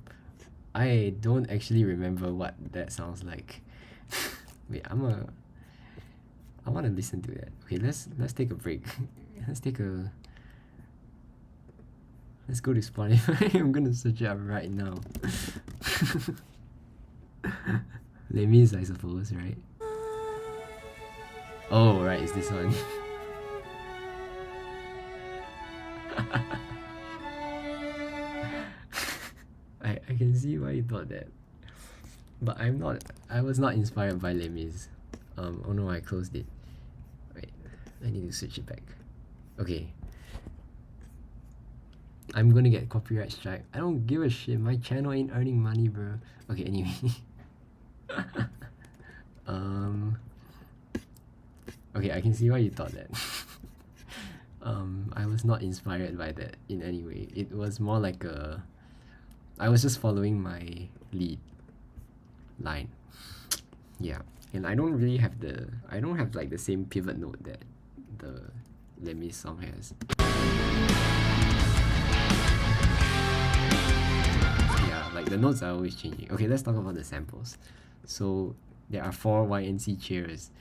I don't actually remember what that sounds like. Wait, I wanna listen to that. Okay, let's take a break. Let's go to Spotify. I'm gonna search it up right now. Les Mis, I suppose, right? Oh, right, it's this one. I can see why you thought that. But I was not inspired by Les Mis. Oh no, I closed it. Wait, I need to switch it back. Okay. I'm gonna get copyright strike. I don't give a shit. My channel ain't earning money, bro. Okay, anyway. Okay, I can see why you thought that. I was not inspired by that in any way. It was more like I was just following my lead line. Yeah, and I don't have like the same pivot note that the Les Mis song has. Yeah, like the notes are always changing. Okay, let's talk about the samples. So there are 4 YNC cheers.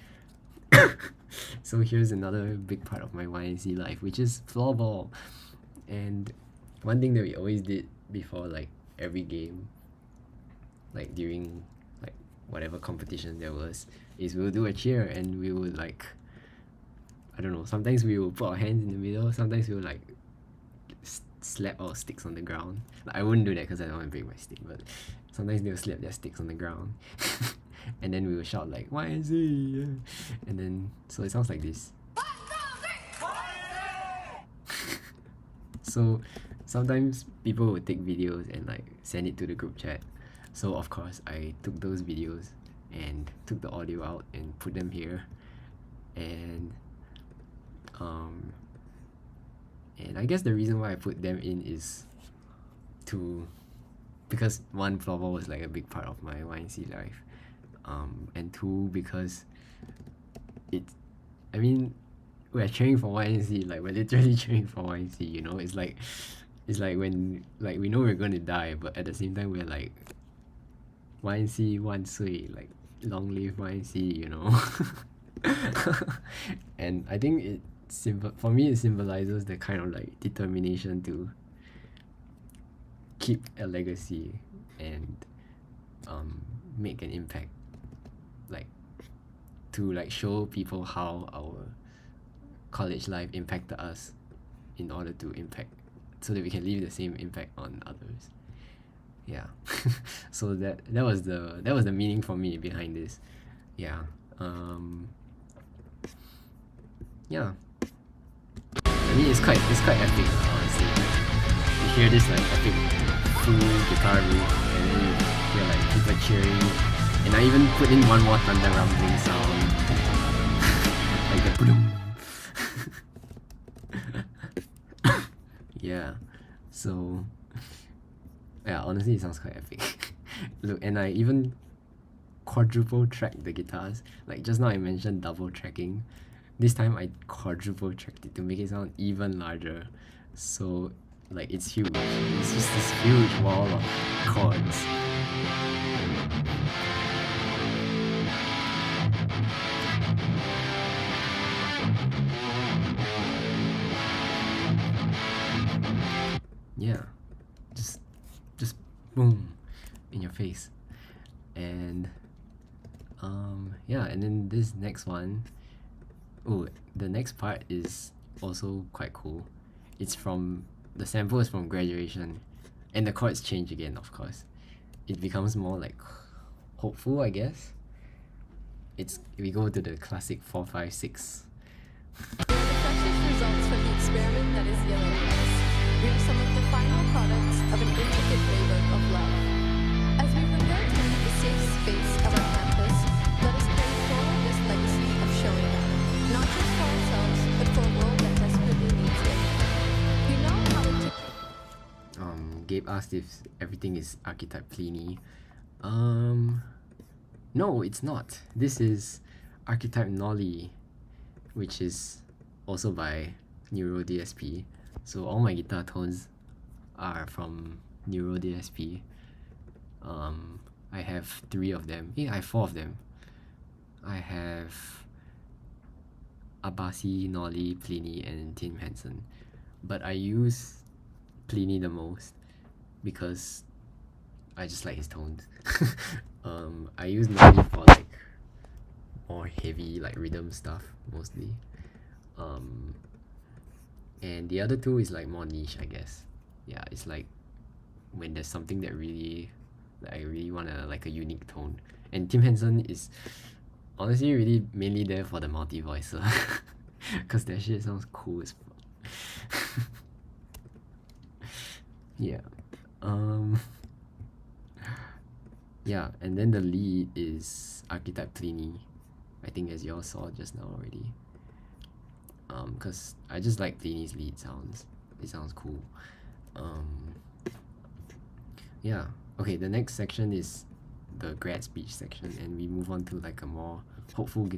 So here's another big part of my YNC life, which is floorball. And one thing that we always did before like every game, like during like whatever competition there was, is we'll do a cheer and we would like, I don't know, sometimes we will put our hands in the middle, sometimes we will like slap our sticks on the ground. Like, I wouldn't do that because I don't want to break my stick, but sometimes they will slap their sticks on the ground. And then we will shout like YNC, yeah. And then so it sounds like this. So sometimes people would take videos and like send it to the group chat. So of course I took those videos and took the audio out and put them here. And I guess the reason why I put them in is because one, floorball was like a big part of my YNC life. And 2, because we're cheering for YNC, like we're literally cheering for YNC, you know. It's like when like we know we're gonna die, but at the same time we're like YNC 万岁, like long live YNC, you know. And I think for me it symbolizes the kind of like determination to keep a legacy and make an impact, like to like show people how our college life impacted us in order to impact, so that we can leave the same impact on others. Yeah. So that was the meaning for me behind this. Yeah. Yeah, I mean it's quite epic, honestly. You hear this like epic full guitar riff, and then you hear like people cheering, and I even put in one more thunder rumbling sound, like the boom. Yeah, so yeah, honestly it sounds quite epic. Look, and I even quadruple tracked the guitars. Like just now I mentioned double tracking. This time I quadruple tracked it to make it sound even larger. So like it's huge. It's just this huge wall of chords. Yeah. Just boom in your face. And yeah, and then this next one, the next part is also quite cool. The sample is from Graduation, and the chords change again, of course. It becomes more like hopeful, I guess. we go to the classic 4-5-6. The freshest results from the experiment that is yale-nus. We are some of the final products of an intricate labor of love. As we prepare to leave the safe space of our campus, let us carry forward this legacy of showing up, not just for ourselves, but for a world that desperately needs it. We know how it took. Gabe asked if everything is archetype Pliny. No, it's not. This is archetype Nolly, which is also by Neuro DSP. So all my guitar tones are from Neuro DSP. I have 3 of them. I have 4 of them. I have Abasi, Nolly, Pliny, and Tim Henson. But I use Pliny the most because I just like his tones. I use Nolly for like more heavy like rhythm stuff mostly. And the other 2 is like more niche, I guess. Yeah, it's like when there's something that really I really want like a unique tone. And Tim Henson is honestly really mainly there for the multi-voicer. Cause that shit sounds cool as fuck. Yeah. Yeah, and then the lead is archetype Pliny. I think as you all saw just now already. Cause I just like Pliny's lead sounds. It sounds cool. Yeah. Okay, the next section is the grad speech section, and we move on to like a more hopeful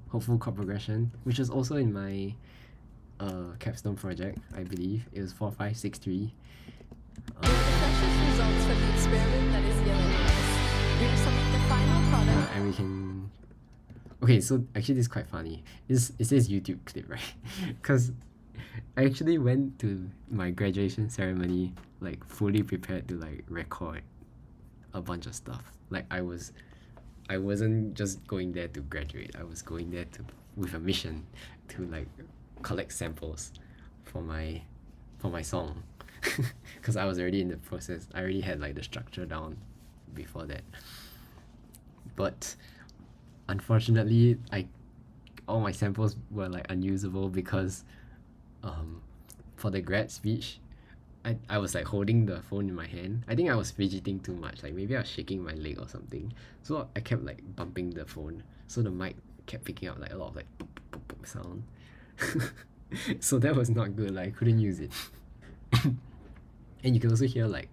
hopeful chord progression, which is also in my capstone project, I believe. It was 4-5-6-3. The freshest results from the experiment that is yale-nus. We are some of the final product. And we can. Okay, so actually this is quite funny. It says YouTube clip, right? Because I actually went to my graduation ceremony like fully prepared to like record a bunch of stuff. Like I wasn't just going there to graduate. I was going there with a mission to like collect samples for my song. Because I was already in the process. I already had like the structure down before that. But unfortunately, all my samples were like unusable because for the grad speech, I was like holding the phone in my hand. I think I was fidgeting too much. Like maybe I was shaking my leg or something. So I kept like bumping the phone. So the mic kept picking up like a lot of like boop, boop, boop, boop sound. So that was not good. Like I couldn't use it. And you can also hear like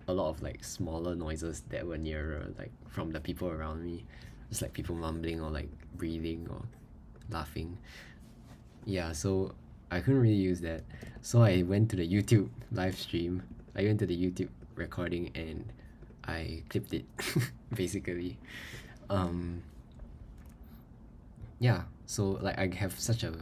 a lot of like smaller noises that were nearer, like from the people around me. Just like people mumbling or like breathing or laughing. Yeah, so I couldn't really use that. So I went to the YouTube live stream. I went to the YouTube recording and I clipped it basically. Yeah, so like I have such a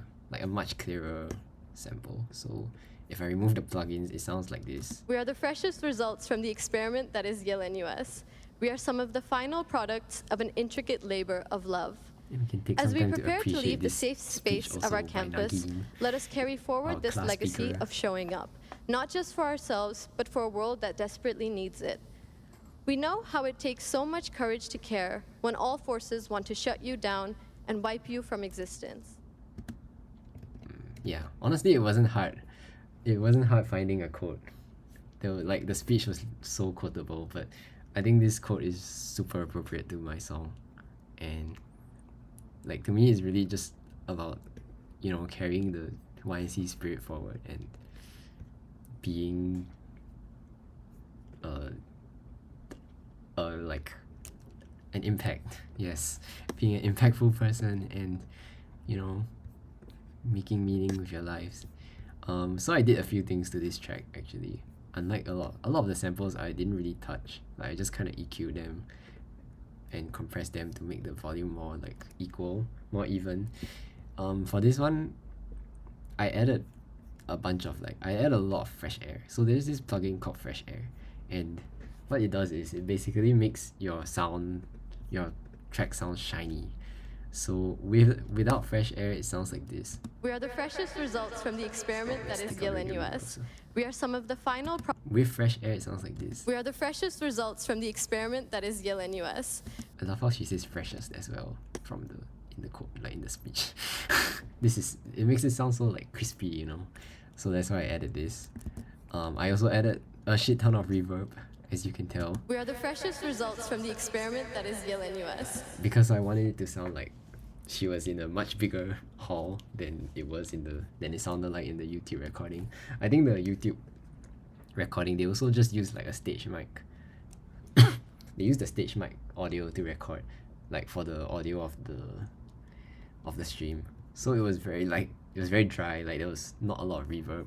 much clearer sample. So if I remove the plugins, it sounds like this. We are the freshest results from the experiment that is yale-nus. We are some of the final products of an intricate labor of love. And we can take As some we time prepare to appreciate leave the this safe speech space of also our by campus, Nagin, let us carry our forward this class legacy speaker. of showing up, not just for ourselves, but for a world that desperately needs it. We know how it takes so much courage to care when all forces want to shut you down and wipe you from existence. Yeah, honestly, it wasn't hard. It wasn't hard finding a quote. The speech was so quotable, but I think this quote is super appropriate to my song, and like to me, it's really just about carrying the YNC spirit forward and being like an impact. Yes, being an impactful person and making meaning with your lives. So I did a few things to this track actually. Unlike a lot of the samples, I didn't really touch. Like I just kind of EQ'd them and compressed them to make the volume more like equal, more even. For this one, I added a lot of fresh air. So there's this plugin called Fresh Air, and what it does is it basically makes your track sound shiny. So without fresh air, it sounds like this. We are the freshest results from the experiment that is yale-nus. We are some of the final With fresh air, it sounds like this. We are the freshest results from the experiment that is yale-nus. I love how she says freshest as well from the in the quote, like in the speech. It makes it sound so like crispy, you know. So that's why I added this. I also added a shit ton of reverb, as you can tell, We are the freshest results from the experiment that is yale-nus. because I wanted it to sound like she was in a much bigger hall than it sounded like in the YouTube recording. I think the YouTube recording, they also just use like a stage mic. They use the stage mic audio to record, like for the audio of the stream. So it was very dry, like there was not a lot of reverb.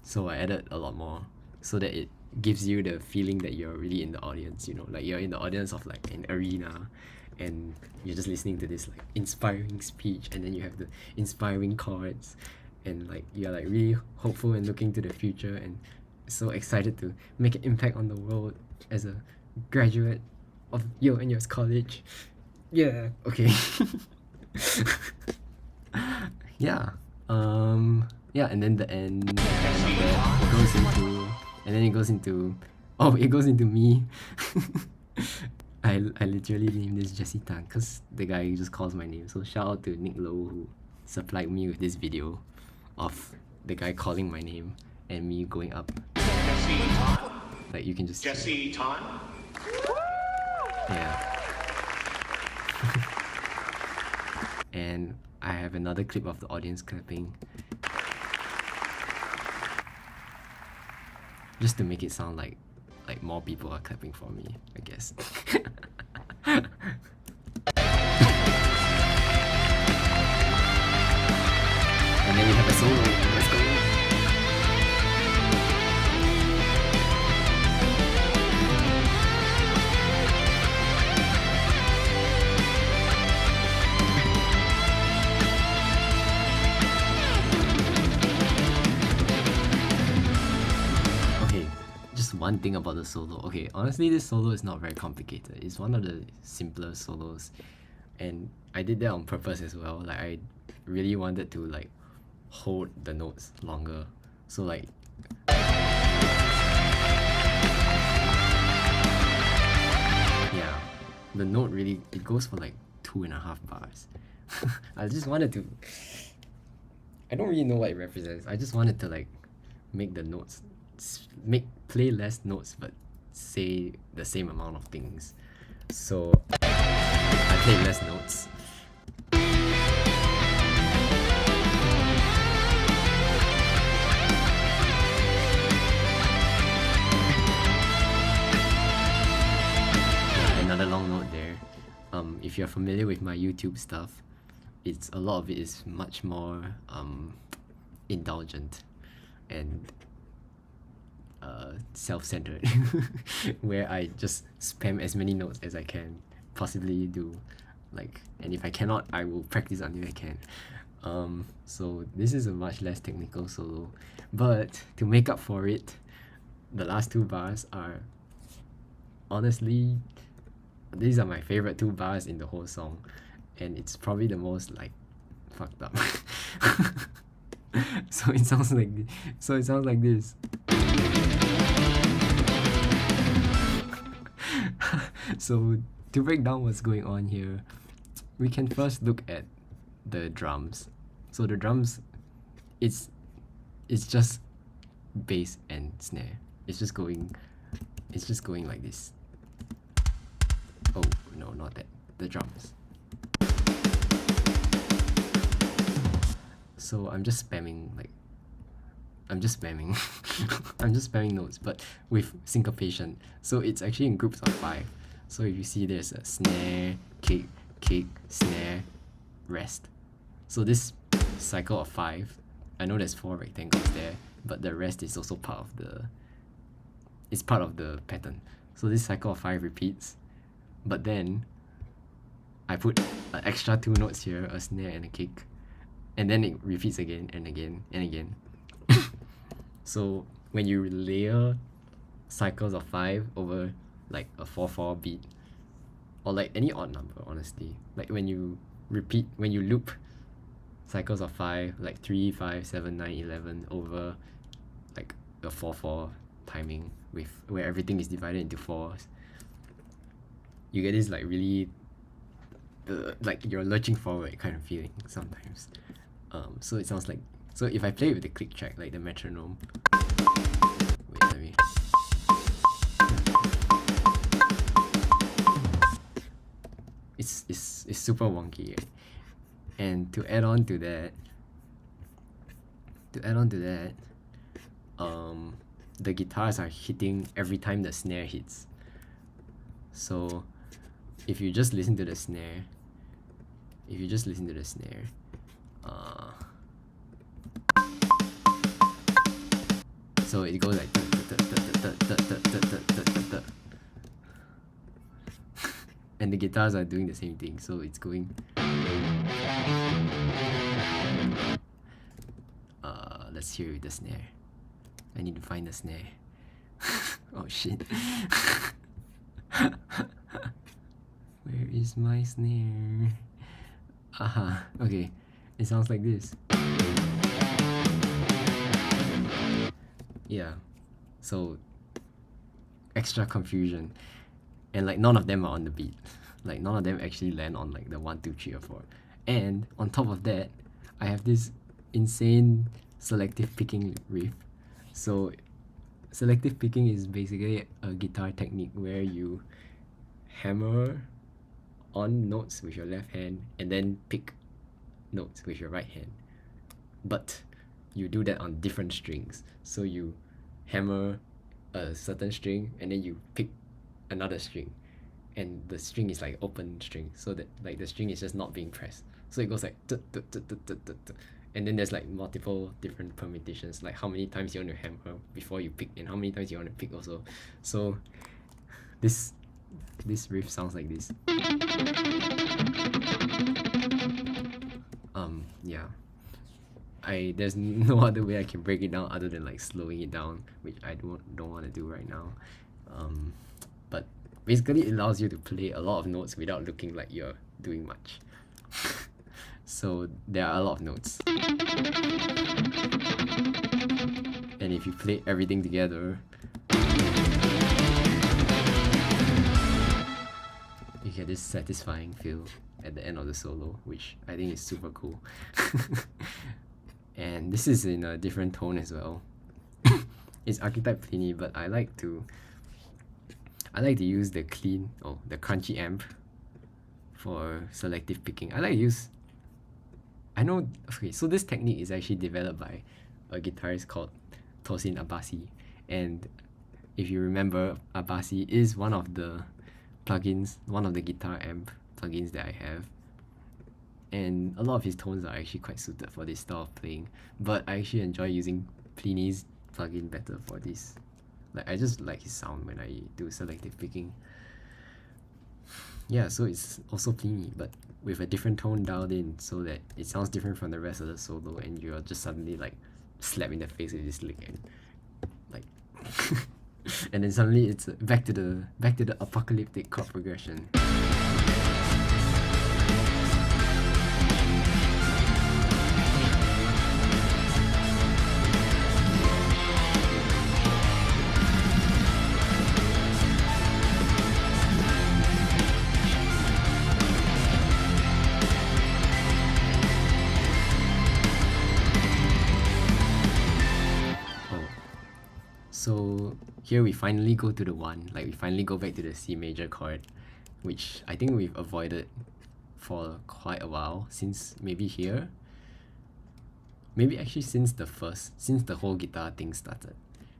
So I added a lot more so that it gives you the feeling that you're really in the audience, you know, like you're in the audience of like an arena and you're just listening to this like inspiring speech, and then you have the inspiring chords, and like you're like really hopeful and looking to the future and so excited to make an impact on the world as a graduate of yale-nus college. Yeah, okay. Yeah. Yeah, and then the end, and then it goes into me. I literally named this Jesse Tan because the guy just calls my name. So shout out to Nick Lowe, who supplied me with this video of the guy calling my name and me going up. Like you can just Jesse Tan? Yeah. And I have another clip of the audience clapping, just to make it sound like more people are clapping for me, I guess. And then we have a solo. Let's go. One thing about the solo. Okay, honestly, this solo is not very complicated. It's one of the simpler solos, and I did that on purpose as well. Like I really wanted to like hold the notes longer. So like yeah, the note really, it goes for like 2.5 bars. I just wanted to, I don't really know what it represents. I just wanted to like make the notes play less notes but say the same amount of things. So I played less notes. Yeah, another long note there. If you're familiar with my YouTube stuff, a lot of it is much more indulgent and self-centered, where I just spam as many notes as I can possibly do, like, and if I cannot, I will practice until I can. So this is a much less technical solo, but to make up for it, the last 2 bars are honestly, these are my favorite 2 bars in the whole song, and it's probably the most like fucked up. So it sounds like this. So to break down what's going on here, we can first look at the drums. So the drums, it's just bass and snare. It's just going like this. Oh no, not that. The drums. So I'm just spamming I'm just spamming notes, but with syncopation. So it's actually in groups of 5. So if you see, there's a snare, kick, kick, snare, rest. So this cycle of 5, I know there's 4 rectangles there, but the rest is also part of the pattern. So this cycle of 5 repeats, but then I put an extra 2 notes here, a snare and a kick, and then it repeats again and again and again. So when you layer cycles of 5 over like a 4/4 beat, or like any odd number, honestly, like when you loop cycles of 5, like 3, 5, 7, 9, 11 over like a 4/4 timing where everything is divided into 4s, you get this like really like you're lurching forward kind of feeling sometimes. So it sounds like, so if I play it with the click track, like the metronome, wait, let me, it's super wonky, right? And to add on to that, the guitars are hitting every time the snare hits. So if you just listen to the snare, so it goes like and the guitars are doing the same thing, so it's going let's hear it with the snare. I need to find the snare. Oh shit. Where is my snare? Aha, okay. It sounds like this. Yeah. So extra confusion. And like none of them are on the beat. Like none of them actually land on like the 1, 2, 3 or 4. And on top of that, I have this insane selective picking riff. So selective picking is basically a guitar technique where you hammer on notes with your left hand and then pick notes with your right hand. But you do that on different strings. So you hammer a certain string and then you pick another string. And the string is like open string, so that like the string is just not being pressed. So it goes like and then there's like multiple different permutations, like how many times you want to hammer before you pick and how many times you want to pick also. So this riff sounds like this. Yeah. There's no other way I can break it down other than like slowing it down, which I don't want to do right now. But basically it allows you to play a lot of notes without looking like you're doing much. So there are a lot of notes. And if you play everything together, you get this satisfying feel at the end of the solo, which I think is super cool. And this is in a different tone as well. It's archetype Pliny, but I like to use the crunchy amp for selective picking. So this technique is actually developed by a guitarist called Tosin Abasi, and if you remember, Abasi is one of the guitar amp plugins that I have, and a lot of his tones are actually quite suited for this style of playing, but I actually enjoy using Pliny's plugin better for this. Like, I just like his sound when I do selective picking. Yeah, so it's also Pliny, but with a different tone dialed in so that it sounds different from the rest of the solo, and you're just suddenly like slapped in the face with this lick and like and then suddenly it's back to the apocalyptic chord progression. So here we finally go to the one, like we finally go back to the C major chord, which I think we've avoided for quite a while, since maybe here, maybe actually since the whole guitar thing started,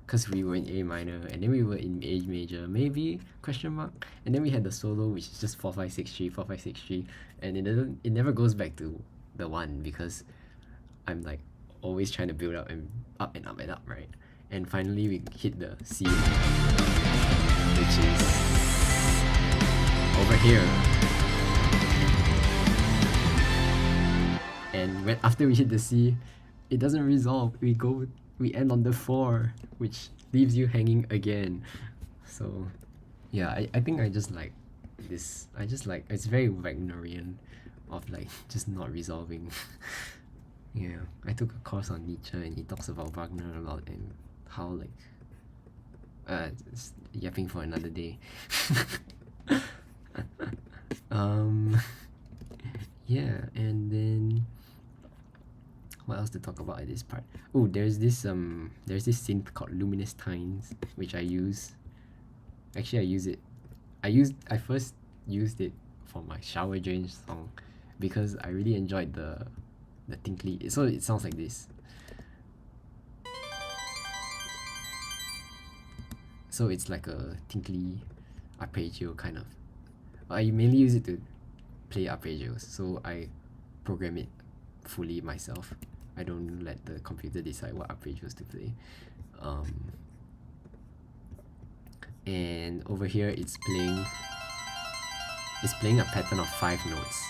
because we were in A minor and then we were in A major, maybe question mark, and then we had the solo, which is just 4 5 6 3 4 5 6 3, and it never goes back to the one because I'm like always trying to build up and up and up and up, right? And finally we hit the C, which is over here. And after we hit the C, it doesn't resolve. We end on the 4, which leaves you hanging again. So yeah, I think I just like this. It's very Wagnerian of like just not resolving. Yeah, I took a course on Nietzsche and he talks about Wagner a lot and how like it's yapping for another day. Um, yeah, and then what else to talk about at this part? Oh, there's this synth called Luminous Tines, which I use. Actually, I use it. I first used it for my shower drain song because I really enjoyed the tinkly. So it sounds like this. So it's like a tinkly arpeggio kind of. I mainly use it to play arpeggios, so I program it fully myself. I don't let the computer decide what arpeggios to play. And over here it's playing a pattern of 5 notes.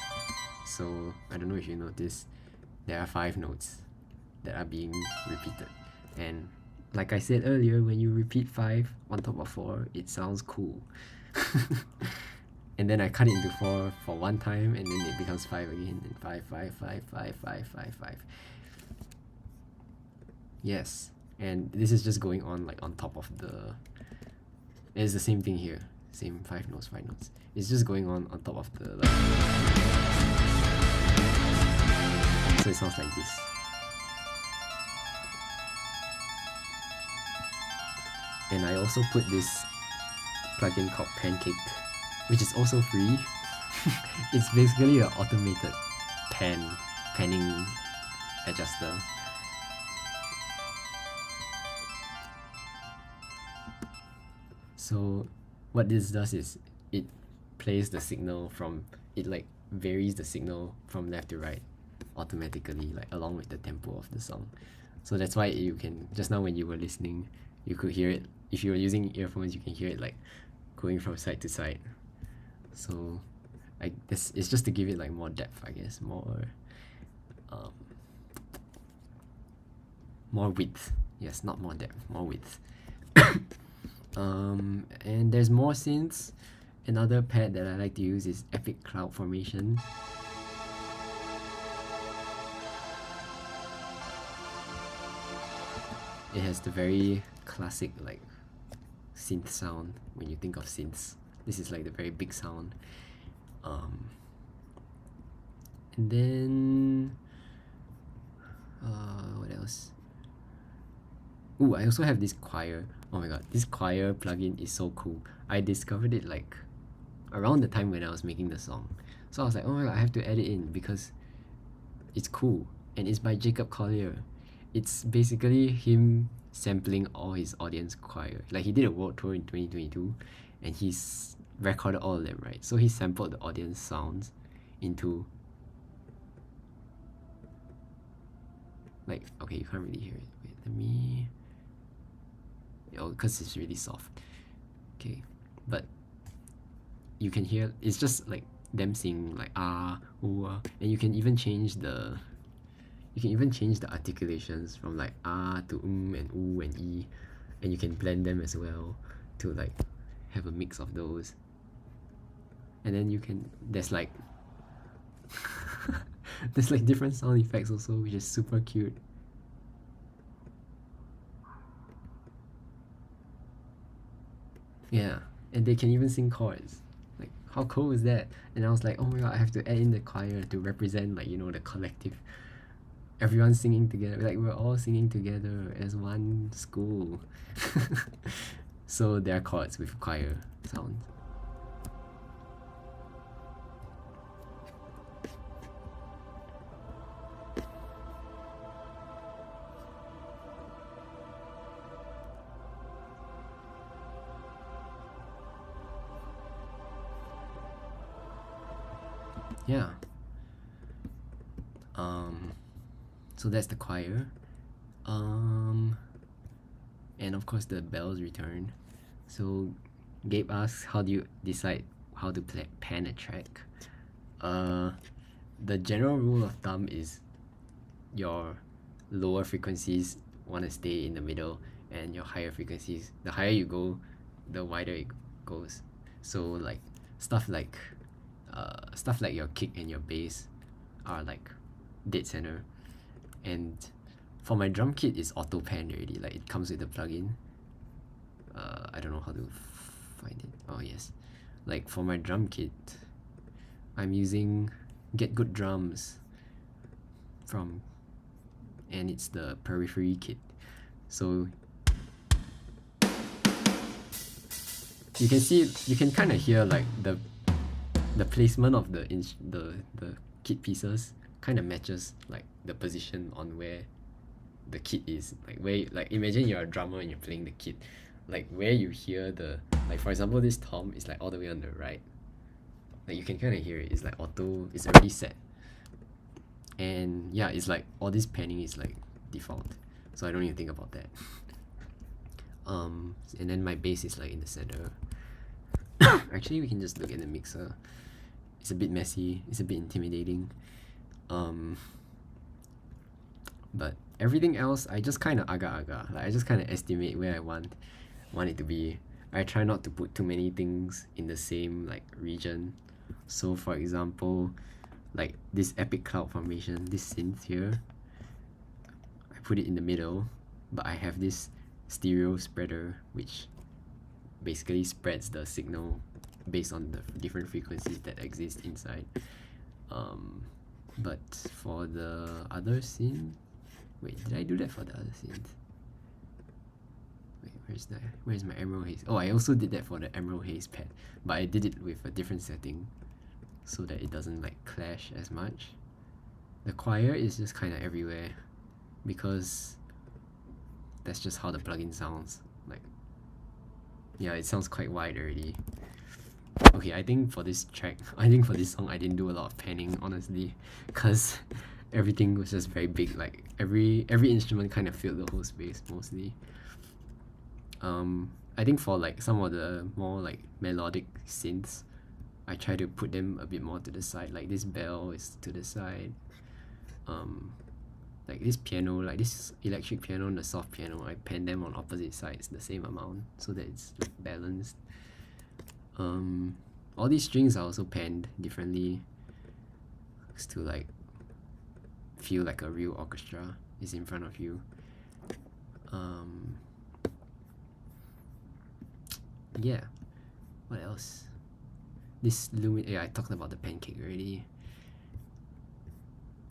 So I don't know if you notice, there are 5 notes that are being repeated. And like I said earlier, when you repeat 5 on top of 4, it sounds cool. And then I cut it into 4 for one time, and then it becomes 5 again, and 5, 5, 5, 5, 5, 5, 5. Yes, and this is just going on like on top of the... It's the same thing here, same 5 notes, 5 notes. It's just going on top of the... Like, so it sounds like this. And I also put this plugin called Pancake, which is also free. It's basically an automated panning adjuster. So what this does is it plays the signal from, it like varies the signal from left to right automatically, like along with the tempo of the song. So that's why you can, just now when you were listening, you could hear it. If you were using earphones, you can hear it like going from side to side. So it's just to give it like more depth, I guess, more width. Yes, not more depth, more width. And there's more synths. Another pad that I like to use is Epic Cloud Formation. It has the very classic like synth sound when you think of synths. This is like the very big sound. And then what else? Ooh, I also have this choir. Oh my god, this choir plugin is so cool. I discovered it like around the time when I was making the song. So I was like, oh my god, I have to add it in because it's cool. And it's by Jacob Collier. It's basically him sampling all his audience choir. Like he did a world tour in 2022 and he's recorded all of them, right? So he sampled the audience sounds into, like, okay, you can't really hear it. Wait, let me... Oh, because it's really soft. Okay, but you can hear, it's just like them singing like ah, ooh, ah. And you can even change the articulations from like ah to and ooh and e, and you can blend them as well to like have a mix of those. And then you can, there's like there's like different sound effects also, which is super cute. Yeah, and they can even sing chords. Like, how cool is that? And I was like, oh my god, I have to add in the choir to represent, like, you know, the collective. Everyone singing together. Like, we're all singing together as one school. So there are chords with choir sounds. Yeah. So that's the choir. And of course the bells return. So Gabe asks, how do you decide how to pan a track? The general rule of thumb is your lower frequencies want to stay in the middle, and your higher frequencies, the higher you go, the wider it goes. So like stuff like your kick and your bass are like dead center. And for my drum kit, it's auto pan already, like it comes with the plugin. I don't know how to find it. Oh yes, like for my drum kit, I'm using Get Good Drums and it's the periphery kit. So you can kind of hear like the placement of the kit pieces kind of matches like the position on where the kit is, like where, like imagine you're a drummer and you're playing the kit, like where you hear the, like for example this tom is like all the way on the right, like you can kind of hear it, it's like auto, it's already set. And yeah, it's like all this panning is like default, so I don't even think about that. And then my bass is like in the center. Actually we can just look at the mixer. It's a bit messy, it's a bit intimidating, but everything else I just kind of agak-agak, like I just kind of estimate where I want it to be. I try not to put too many things in the same like region. So for example, like this epic cloud formation, this synth here, I put it in the middle, but I have this stereo spreader which basically spreads the signal based on the different frequencies that exist inside. But for the other synth, wait, did I do that for the other synth? Wait, where's my Emerald Haze? Oh, I also did that for the Emerald Haze pad, but I did it with a different setting so that it doesn't like clash as much. The choir is just kind of everywhere because that's just how the plugin sounds. Like, yeah, it sounds quite wide already. Okay, I think for this song I didn't do a lot of panning, honestly, because everything was just very big. Like every instrument kind of filled the whole space mostly. I think for like some of the more like melodic synths, I try to put them a bit more to the side. Like this bell is to the side. Like this piano, like this electric piano and the soft piano, I pan them on opposite sides the same amount so that it's like balanced. All these strings are also panned differently to like feel like a real orchestra is in front of you. Yeah, what else? This yeah, I talked about the pancake already.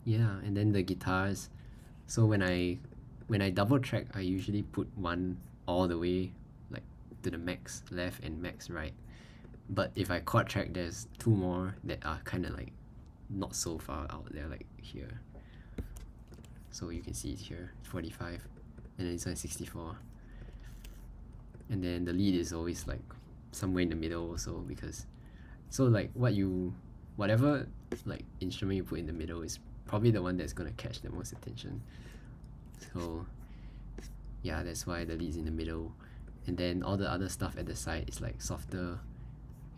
Yeah, and then the guitars. So when I double track, I usually put one all the way like to the max left and max right. But if I quad track, there's two more that are kind of like not so far out there, like here. So you can see it here, 45, and then this one 64. And then the lead is always like somewhere in the middle also, because so like whatever like instrument you put in the middle is probably the one that's gonna catch the most attention. So yeah, that's why the lead's in the middle, and then all the other stuff at the side is like softer.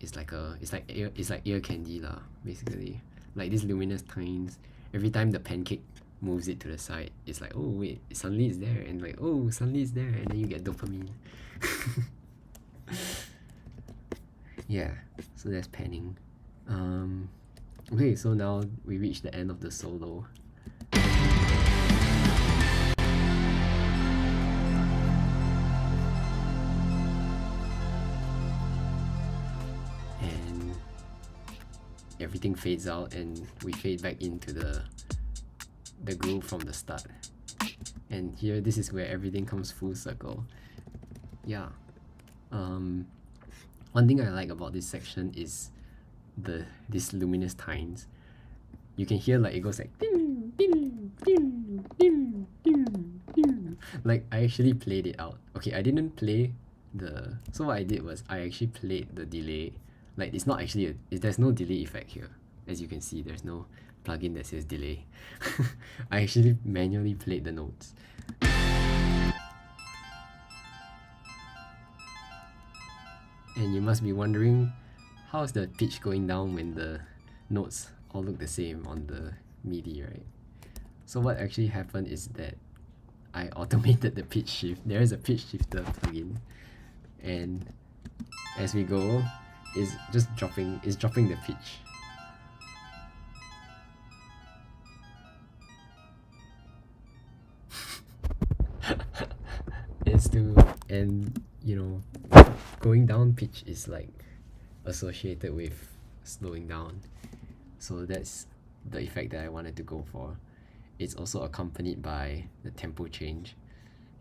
It's like ear candy lah, basically. Like these luminous tines, every time the pancake moves it to the side, it's like, oh wait, suddenly it's there, and like, oh, suddenly it's there, and then you get dopamine. Yeah, so that's panning. Okay, so now we reach the end of the solo. And everything fades out and we fade back into the groove from the start. And here, this is where everything comes full circle. Yeah. One thing I like about this section is these luminous tines. You can hear like it goes like ding, ding, ding, ding, ding, ding. Like I actually played it out. Okay, I didn't play so what I did was I actually played the delay. Like it's not actually there's no delay effect here. As you can see, there's no plugin that says delay. I actually manually played the notes. And you must be wondering, how's the pitch going down when the notes all look the same on the MIDI, right? So what actually happened is that I automated the pitch shift. There is a pitch shifter plugin, and as we go, it's dropping the pitch. And you know, going down pitch is like associated with slowing down. So that's the effect that I wanted to go for. It's also accompanied by the tempo change.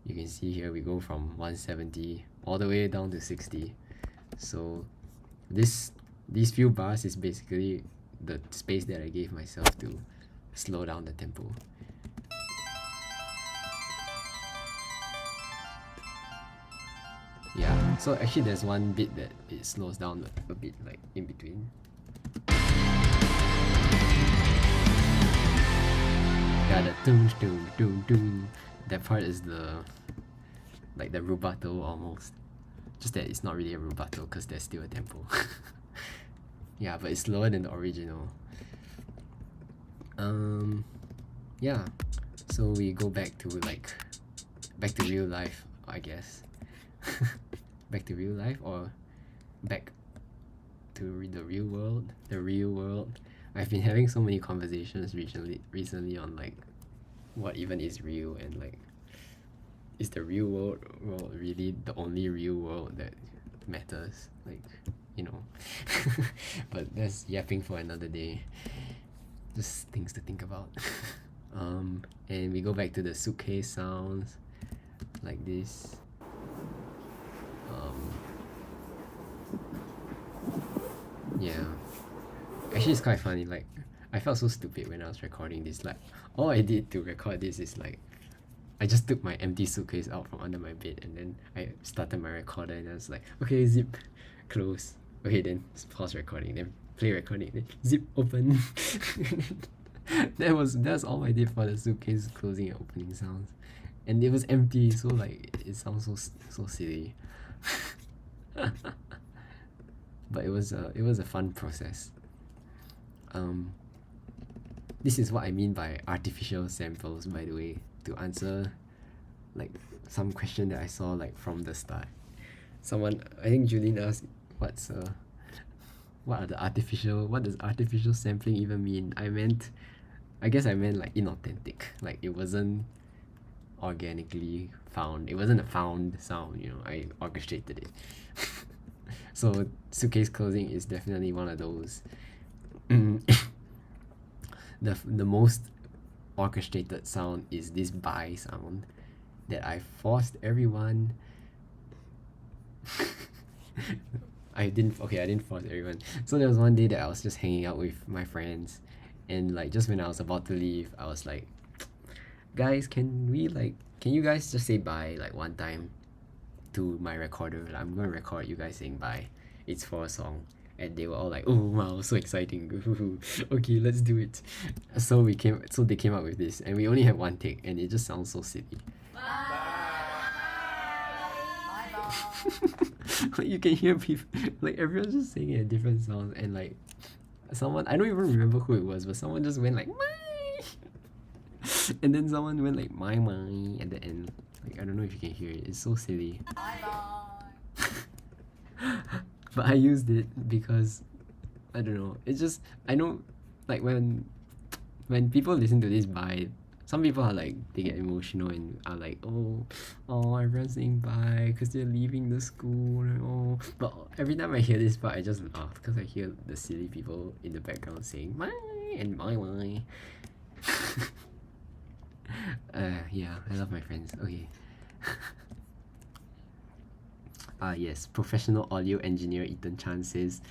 You can see here we go from 170 all the way down to 60. So these few bars is basically the space that I gave myself to slow down the tempo. Yeah, so actually there's one bit that it slows down a bit, like in between. Yeah, the doom doom doom doom. That part is the rubato almost. Just that it's not really a rubato because there's still a tempo. Yeah, but it's slower than the original. Yeah. So we go back to real life, I guess. Back to real life, or back to the real world. The real world. I've been having so many conversations recently on like what even is real, and like, is the real world really the only real world that matters? Like, you know. But that's yapping for another day. Just things to think about. And we go back to the suitcase sounds like this. Yeah, actually it's quite funny. Like, I felt so stupid when I was recording this. Like, all I did to record this is like, I just took my empty suitcase out from under my bed, and then I started my recorder, and I was like, okay, zip, close. Okay, then pause recording, then play recording, then zip, open. That's all I did for the suitcase closing and opening sounds, and it was empty, so like it sounds so silly. But it was a fun process. This is what I mean by artificial samples, by the way, to answer like some question that I saw like from the start. Someone, I think Julian asked, what does artificial sampling even mean? I guess I meant like inauthentic. Like, it wasn't organically found. It wasn't a found sound, you know. I orchestrated it. So suitcase closing is definitely one of those. The most orchestrated sound is this bye sound that I forced everyone. I didn't force everyone. So there was one day that I was just hanging out with my friends, and like just when I was about to leave, I was like, guys, can you guys just say bye like one time to my recorder? Like, I'm gonna record you guys saying bye. It's for a song. And they were all like, oh wow, so exciting. Okay, let's do it. So they came up with this, and we only had one take, and it just sounds so silly. Like, you can hear people, like, everyone's just saying it at different sounds, and like someone, I don't even remember who it was, but someone just went like my, and then someone went like my at the end. Like, I don't know if you can hear it. It's so silly. But I used it because, I don't know, it's just, I know, like, when people listen to this bye, some people are like, they get emotional and are like, oh, everyone's saying bye because they're leaving the school, and oh. But every time I hear this part, I just laugh because I hear the silly people in the background saying bye and bye. Yeah, I love my friends. Okay. Yes, professional audio engineer Ethan Chan says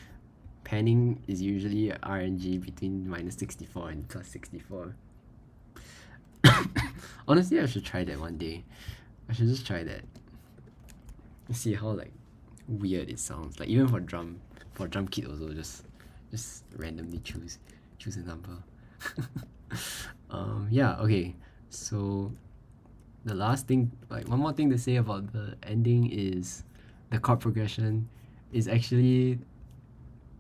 panning is usually RNG between -64 and +64. Honestly, I should try that one day. I should just try that. See how like weird it sounds. Like, even for drum kit also, just randomly choose a number. Yeah, okay. So the last thing, like one more thing to say about the ending is the chord progression is actually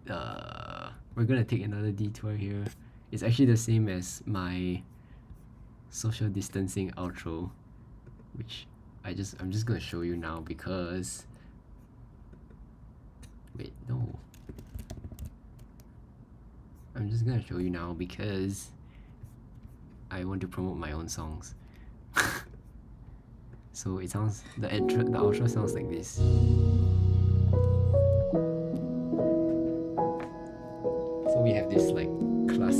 we're gonna take another detour here. It's actually the same as my social distancing outro, which I'm just gonna show you now because wait, no. I'm just gonna show you now because I want to promote my own songs. So it sounds, the outro sounds like this. So we have this like classic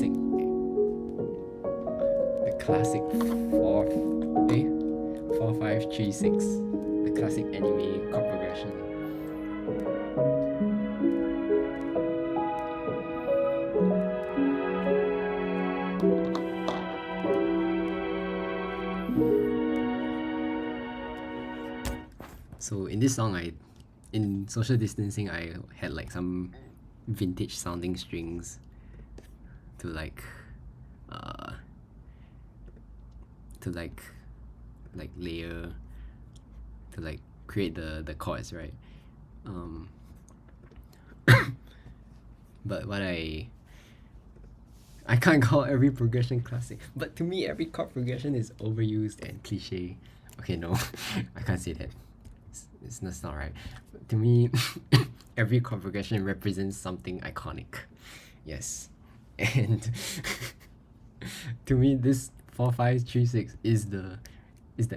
classic 4-5-3-6, the classic anime chord progression. So in this song, in social distancing, I had like some vintage sounding strings to like layer to like create the chords, right? But what I can't call every progression classic, but to me every chord progression is overused and cliche. Okay, no, I can't say that. That's not right. To me, every chord progression represents something iconic. Yes, and to me, this 4-5-3-6 is the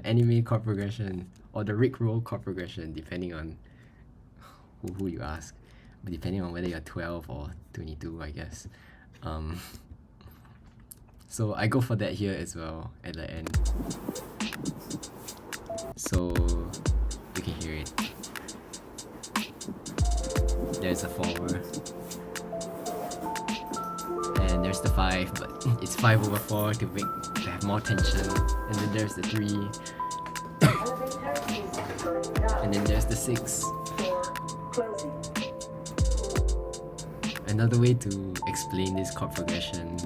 anime chord progression or the Rickroll chord progression, depending on who you ask, but depending on whether you're 12 or 22, I guess. So I go for that here as well at the end. So you can hear it. There's a 4, and there's the 5, but it's 5/4 to have more tension, and then there's the 3, and then there's the 6. Closing. Another way to explain this chord progression,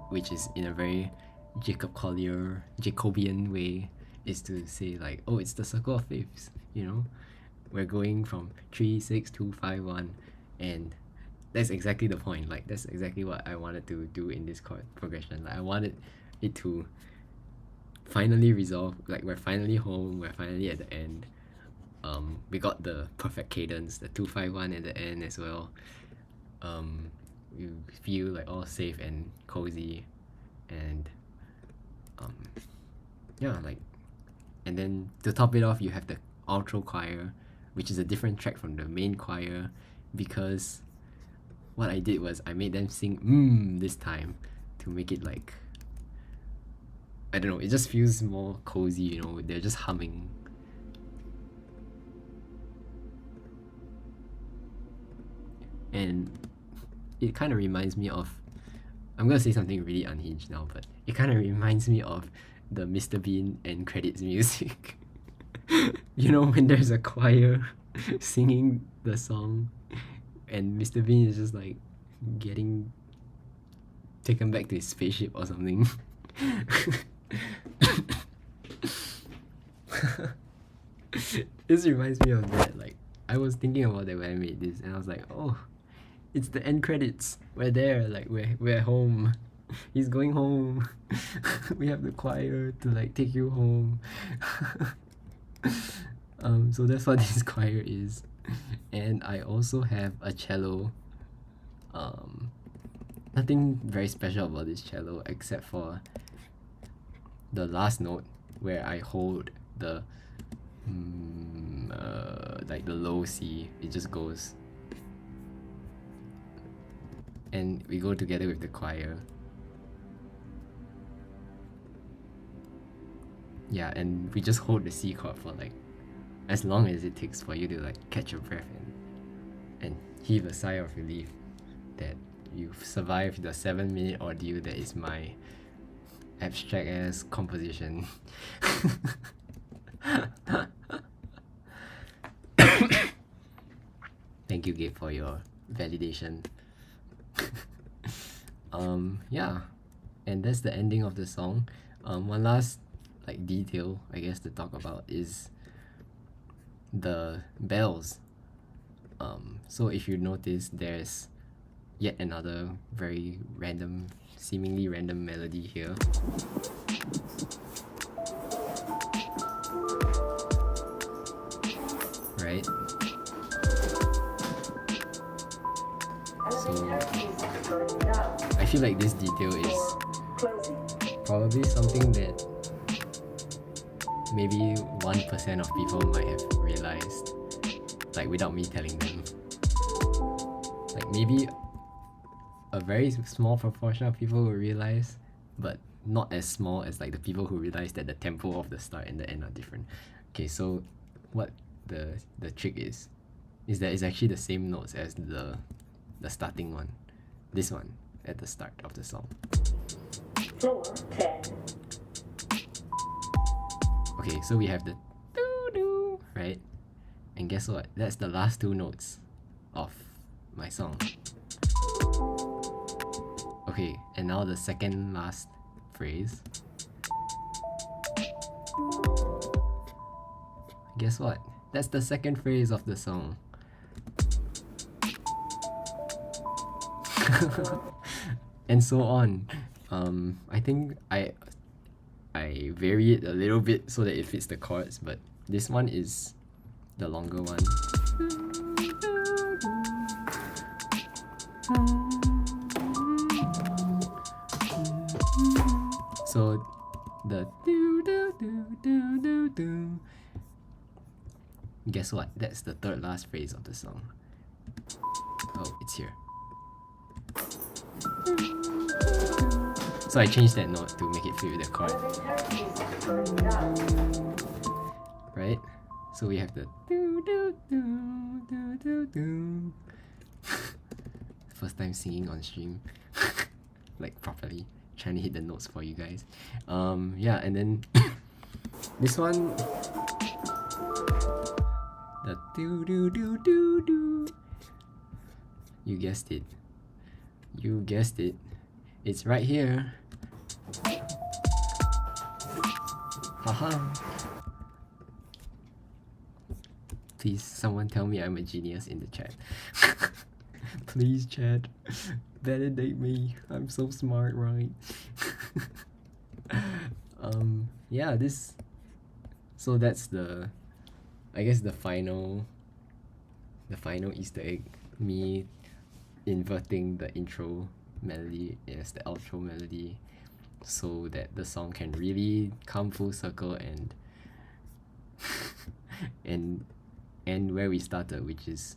which is in a very Jacobian way, is to say like, oh, it's the circle of fifths, you know? We're going from 3, 6, 2, 5, 1, and that's exactly the point. Like, that's exactly what I wanted to do in this chord progression. Like, I wanted it to finally resolve, like, we're finally home, we're finally at the end. We got the perfect cadence, the 2, 5, 1 at the end as well. You feel like all safe and cozy, and yeah, like, and then to top it off, you have the outro choir, which is a different track from the main choir, because what I did was I made them sing this time to make it like, I don't know, it just feels more cozy, you know, they're just humming. And it kind of reminds me of, I'm gonna say something really unhinged now, but it kind of reminds me of the Mr. Bean end credits music. You know, when there's a choir singing the song and Mr. Bean is just like getting taken back to his spaceship or something. This reminds me of that. Like, I was thinking about that when I made this, and I was like, oh, it's the end credits. We're there, like we're home. He's going home. We have the choir to like take you home. So that's what this choir is. And I also have a cello. Nothing very special about this cello except for the last note where I hold the like the low C. It just goes, and we go together with the choir. Yeah, and we just hold the C chord for like as long as it takes for you to like catch your breath and heave a sigh of relief that you've survived the 7-minute ordeal that is my abstract ass composition. Thank you, Gabe, for your validation. Yeah, and that's the ending of the song. One last like detail I guess to talk about is the bells. So if you notice, there's yet another very random, seemingly random melody here. Right? So I feel like this detail is probably something that maybe 1% of people might have realized, like without me telling them. Like maybe a very small proportion of people will realize, but not as small as like the people who realize that the tempo of the start and the end are different. Okay, so what the trick is that it's actually the same notes as the starting one, this one at the start of the song. Floor 10. Okay, so we have the doo doo, right? And guess what? That's the last two notes of my song. Okay, and now the second last phrase. Guess what? That's the second phrase of the song. And so on. I think I vary it a little bit so that it fits the chords, but this one is the longer one. So the do do do do do do. Guess what? That's the third last phrase of the song. Oh, it's here. So I changed that note to make it fit with the chord. Right? So we have the do do do do do do. First time singing on stream. Like properly. Trying to hit the notes for you guys. Yeah, and then this one, the do do do do do. You guessed it. You guessed it. It's right here. Haha. Please, someone tell me I'm a genius in the chat. Please, chat. Validate me. I'm so smart, right? Yeah, this. So that's the, I guess the final Easter egg. Me inverting the intro melody as the outro melody, so that the song can really come full circle and and where we started, which is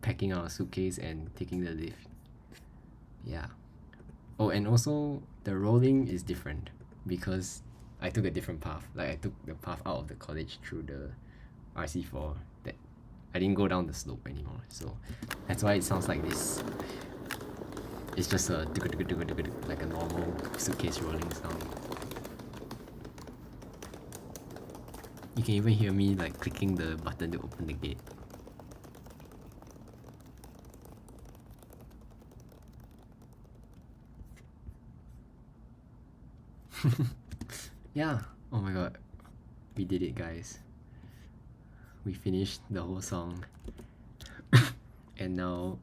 packing our suitcase and taking the lift. Yeah. Oh, and also the rolling is different because I took a different path. Like I took the path out of the college through the RC4. That I didn't go down the slope anymore. So that's why it sounds like this. It's just a like a normal suitcase rolling sound. You can even hear me like clicking the button to open the gate. Yeah. Oh my god. We did it, guys. We finished the whole song. And now,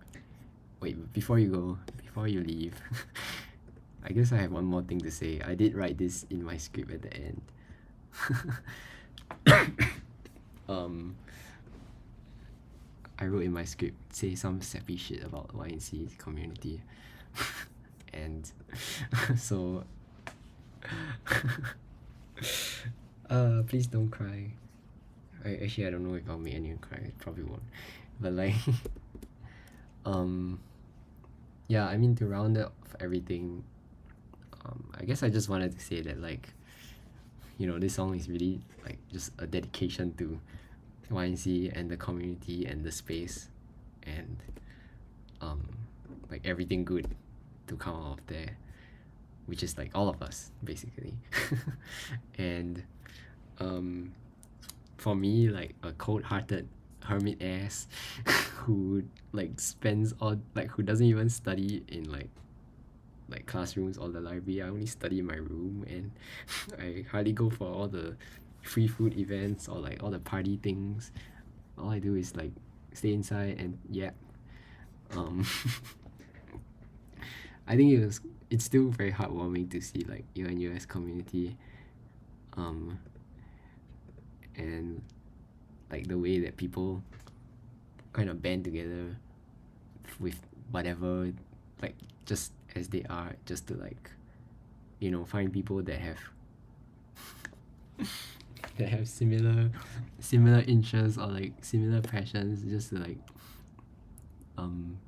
wait, before you leave, I guess I have one more thing to say. I did write this in my script at the end. I wrote in my script, say some sappy shit about YNC community. And so please don't cry. Actually, I don't know if I'll make anyone cry. I probably won't. But like yeah, I mean, to round up everything, I guess I just wanted to say that, like, you know, this song is really like just a dedication to YNC and the community and the space, and like everything good to come out of there, which is like all of us basically. And for me, like a cold-hearted hermit ass who like spends all, like, who doesn't even study in like classrooms or the library. I only study in my room, and I hardly go for all the free food events or like all the party things. All I do is like stay inside and I think it's still very heartwarming to see like yale-nus community, and like the way that people kind of band together with whatever, like just as they are, just to like, you know, find people that have that have similar interests or like similar passions, just to like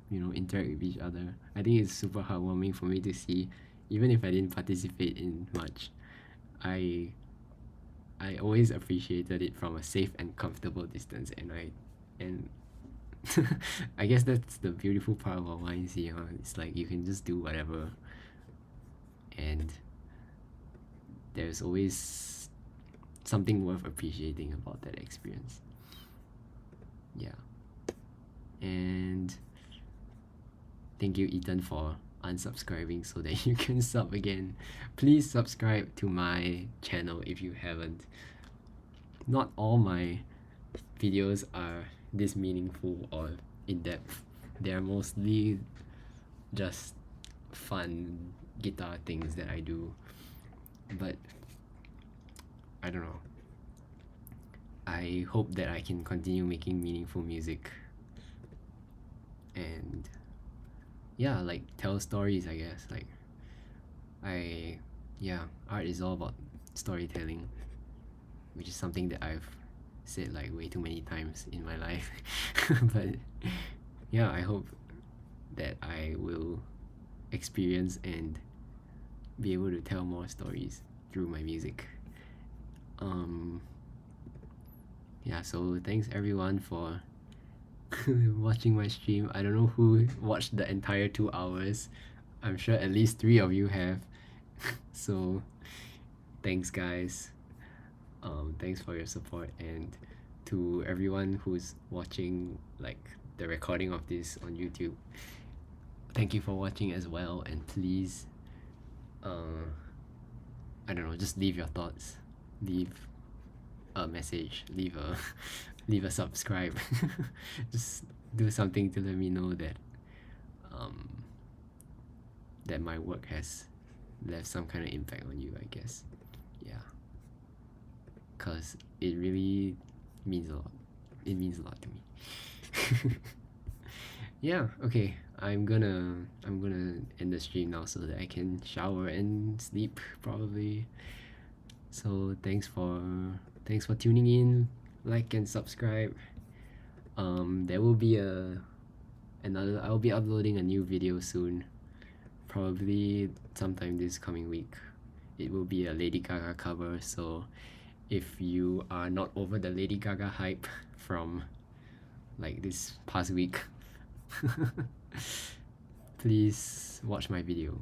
you know, interact with each other. I think it's super heartwarming for me to see even if I didn't participate in much, I I always appreciated it from a safe and comfortable distance, and I guess that's the beautiful part about YMCA, huh? It's like you can just do whatever, and there's always something worth appreciating about that experience. Yeah. And thank you, Ethan, for unsubscribing so that you can sub again. Please subscribe to my channel if you haven't. Not all my videos are this meaningful or in-depth. They are mostly just fun guitar things that I do. But I don't know. I hope that I can continue making meaningful music and yeah, like tell stories, I guess. Like art is all about storytelling, which is something that I've said like way too many times in my life. But yeah, I hope that I will experience and be able to tell more stories through my music. Yeah, so thanks everyone for watching my stream. I don't know who watched the entire 2 hours. I'm sure at least 3 of you have. So thanks guys. Thanks for your support, and to everyone who's watching like the recording of this on YouTube, thank you for watching as well, and please I don't know, just leave your thoughts, leave a message, leave a leave a subscribe. Just do something to let me know that that my work has left some kind of impact on you, I guess. Yeah, because it really means a lot. It means a lot to me. Yeah, okay, I'm gonna end the stream now so that I can shower and sleep probably. So thanks for tuning in. Like and subscribe. There will be I'll be uploading a new video soon, probably sometime this coming week. It will be a Lady Gaga cover, so if you are not over the Lady Gaga hype from like this past week, please watch my video.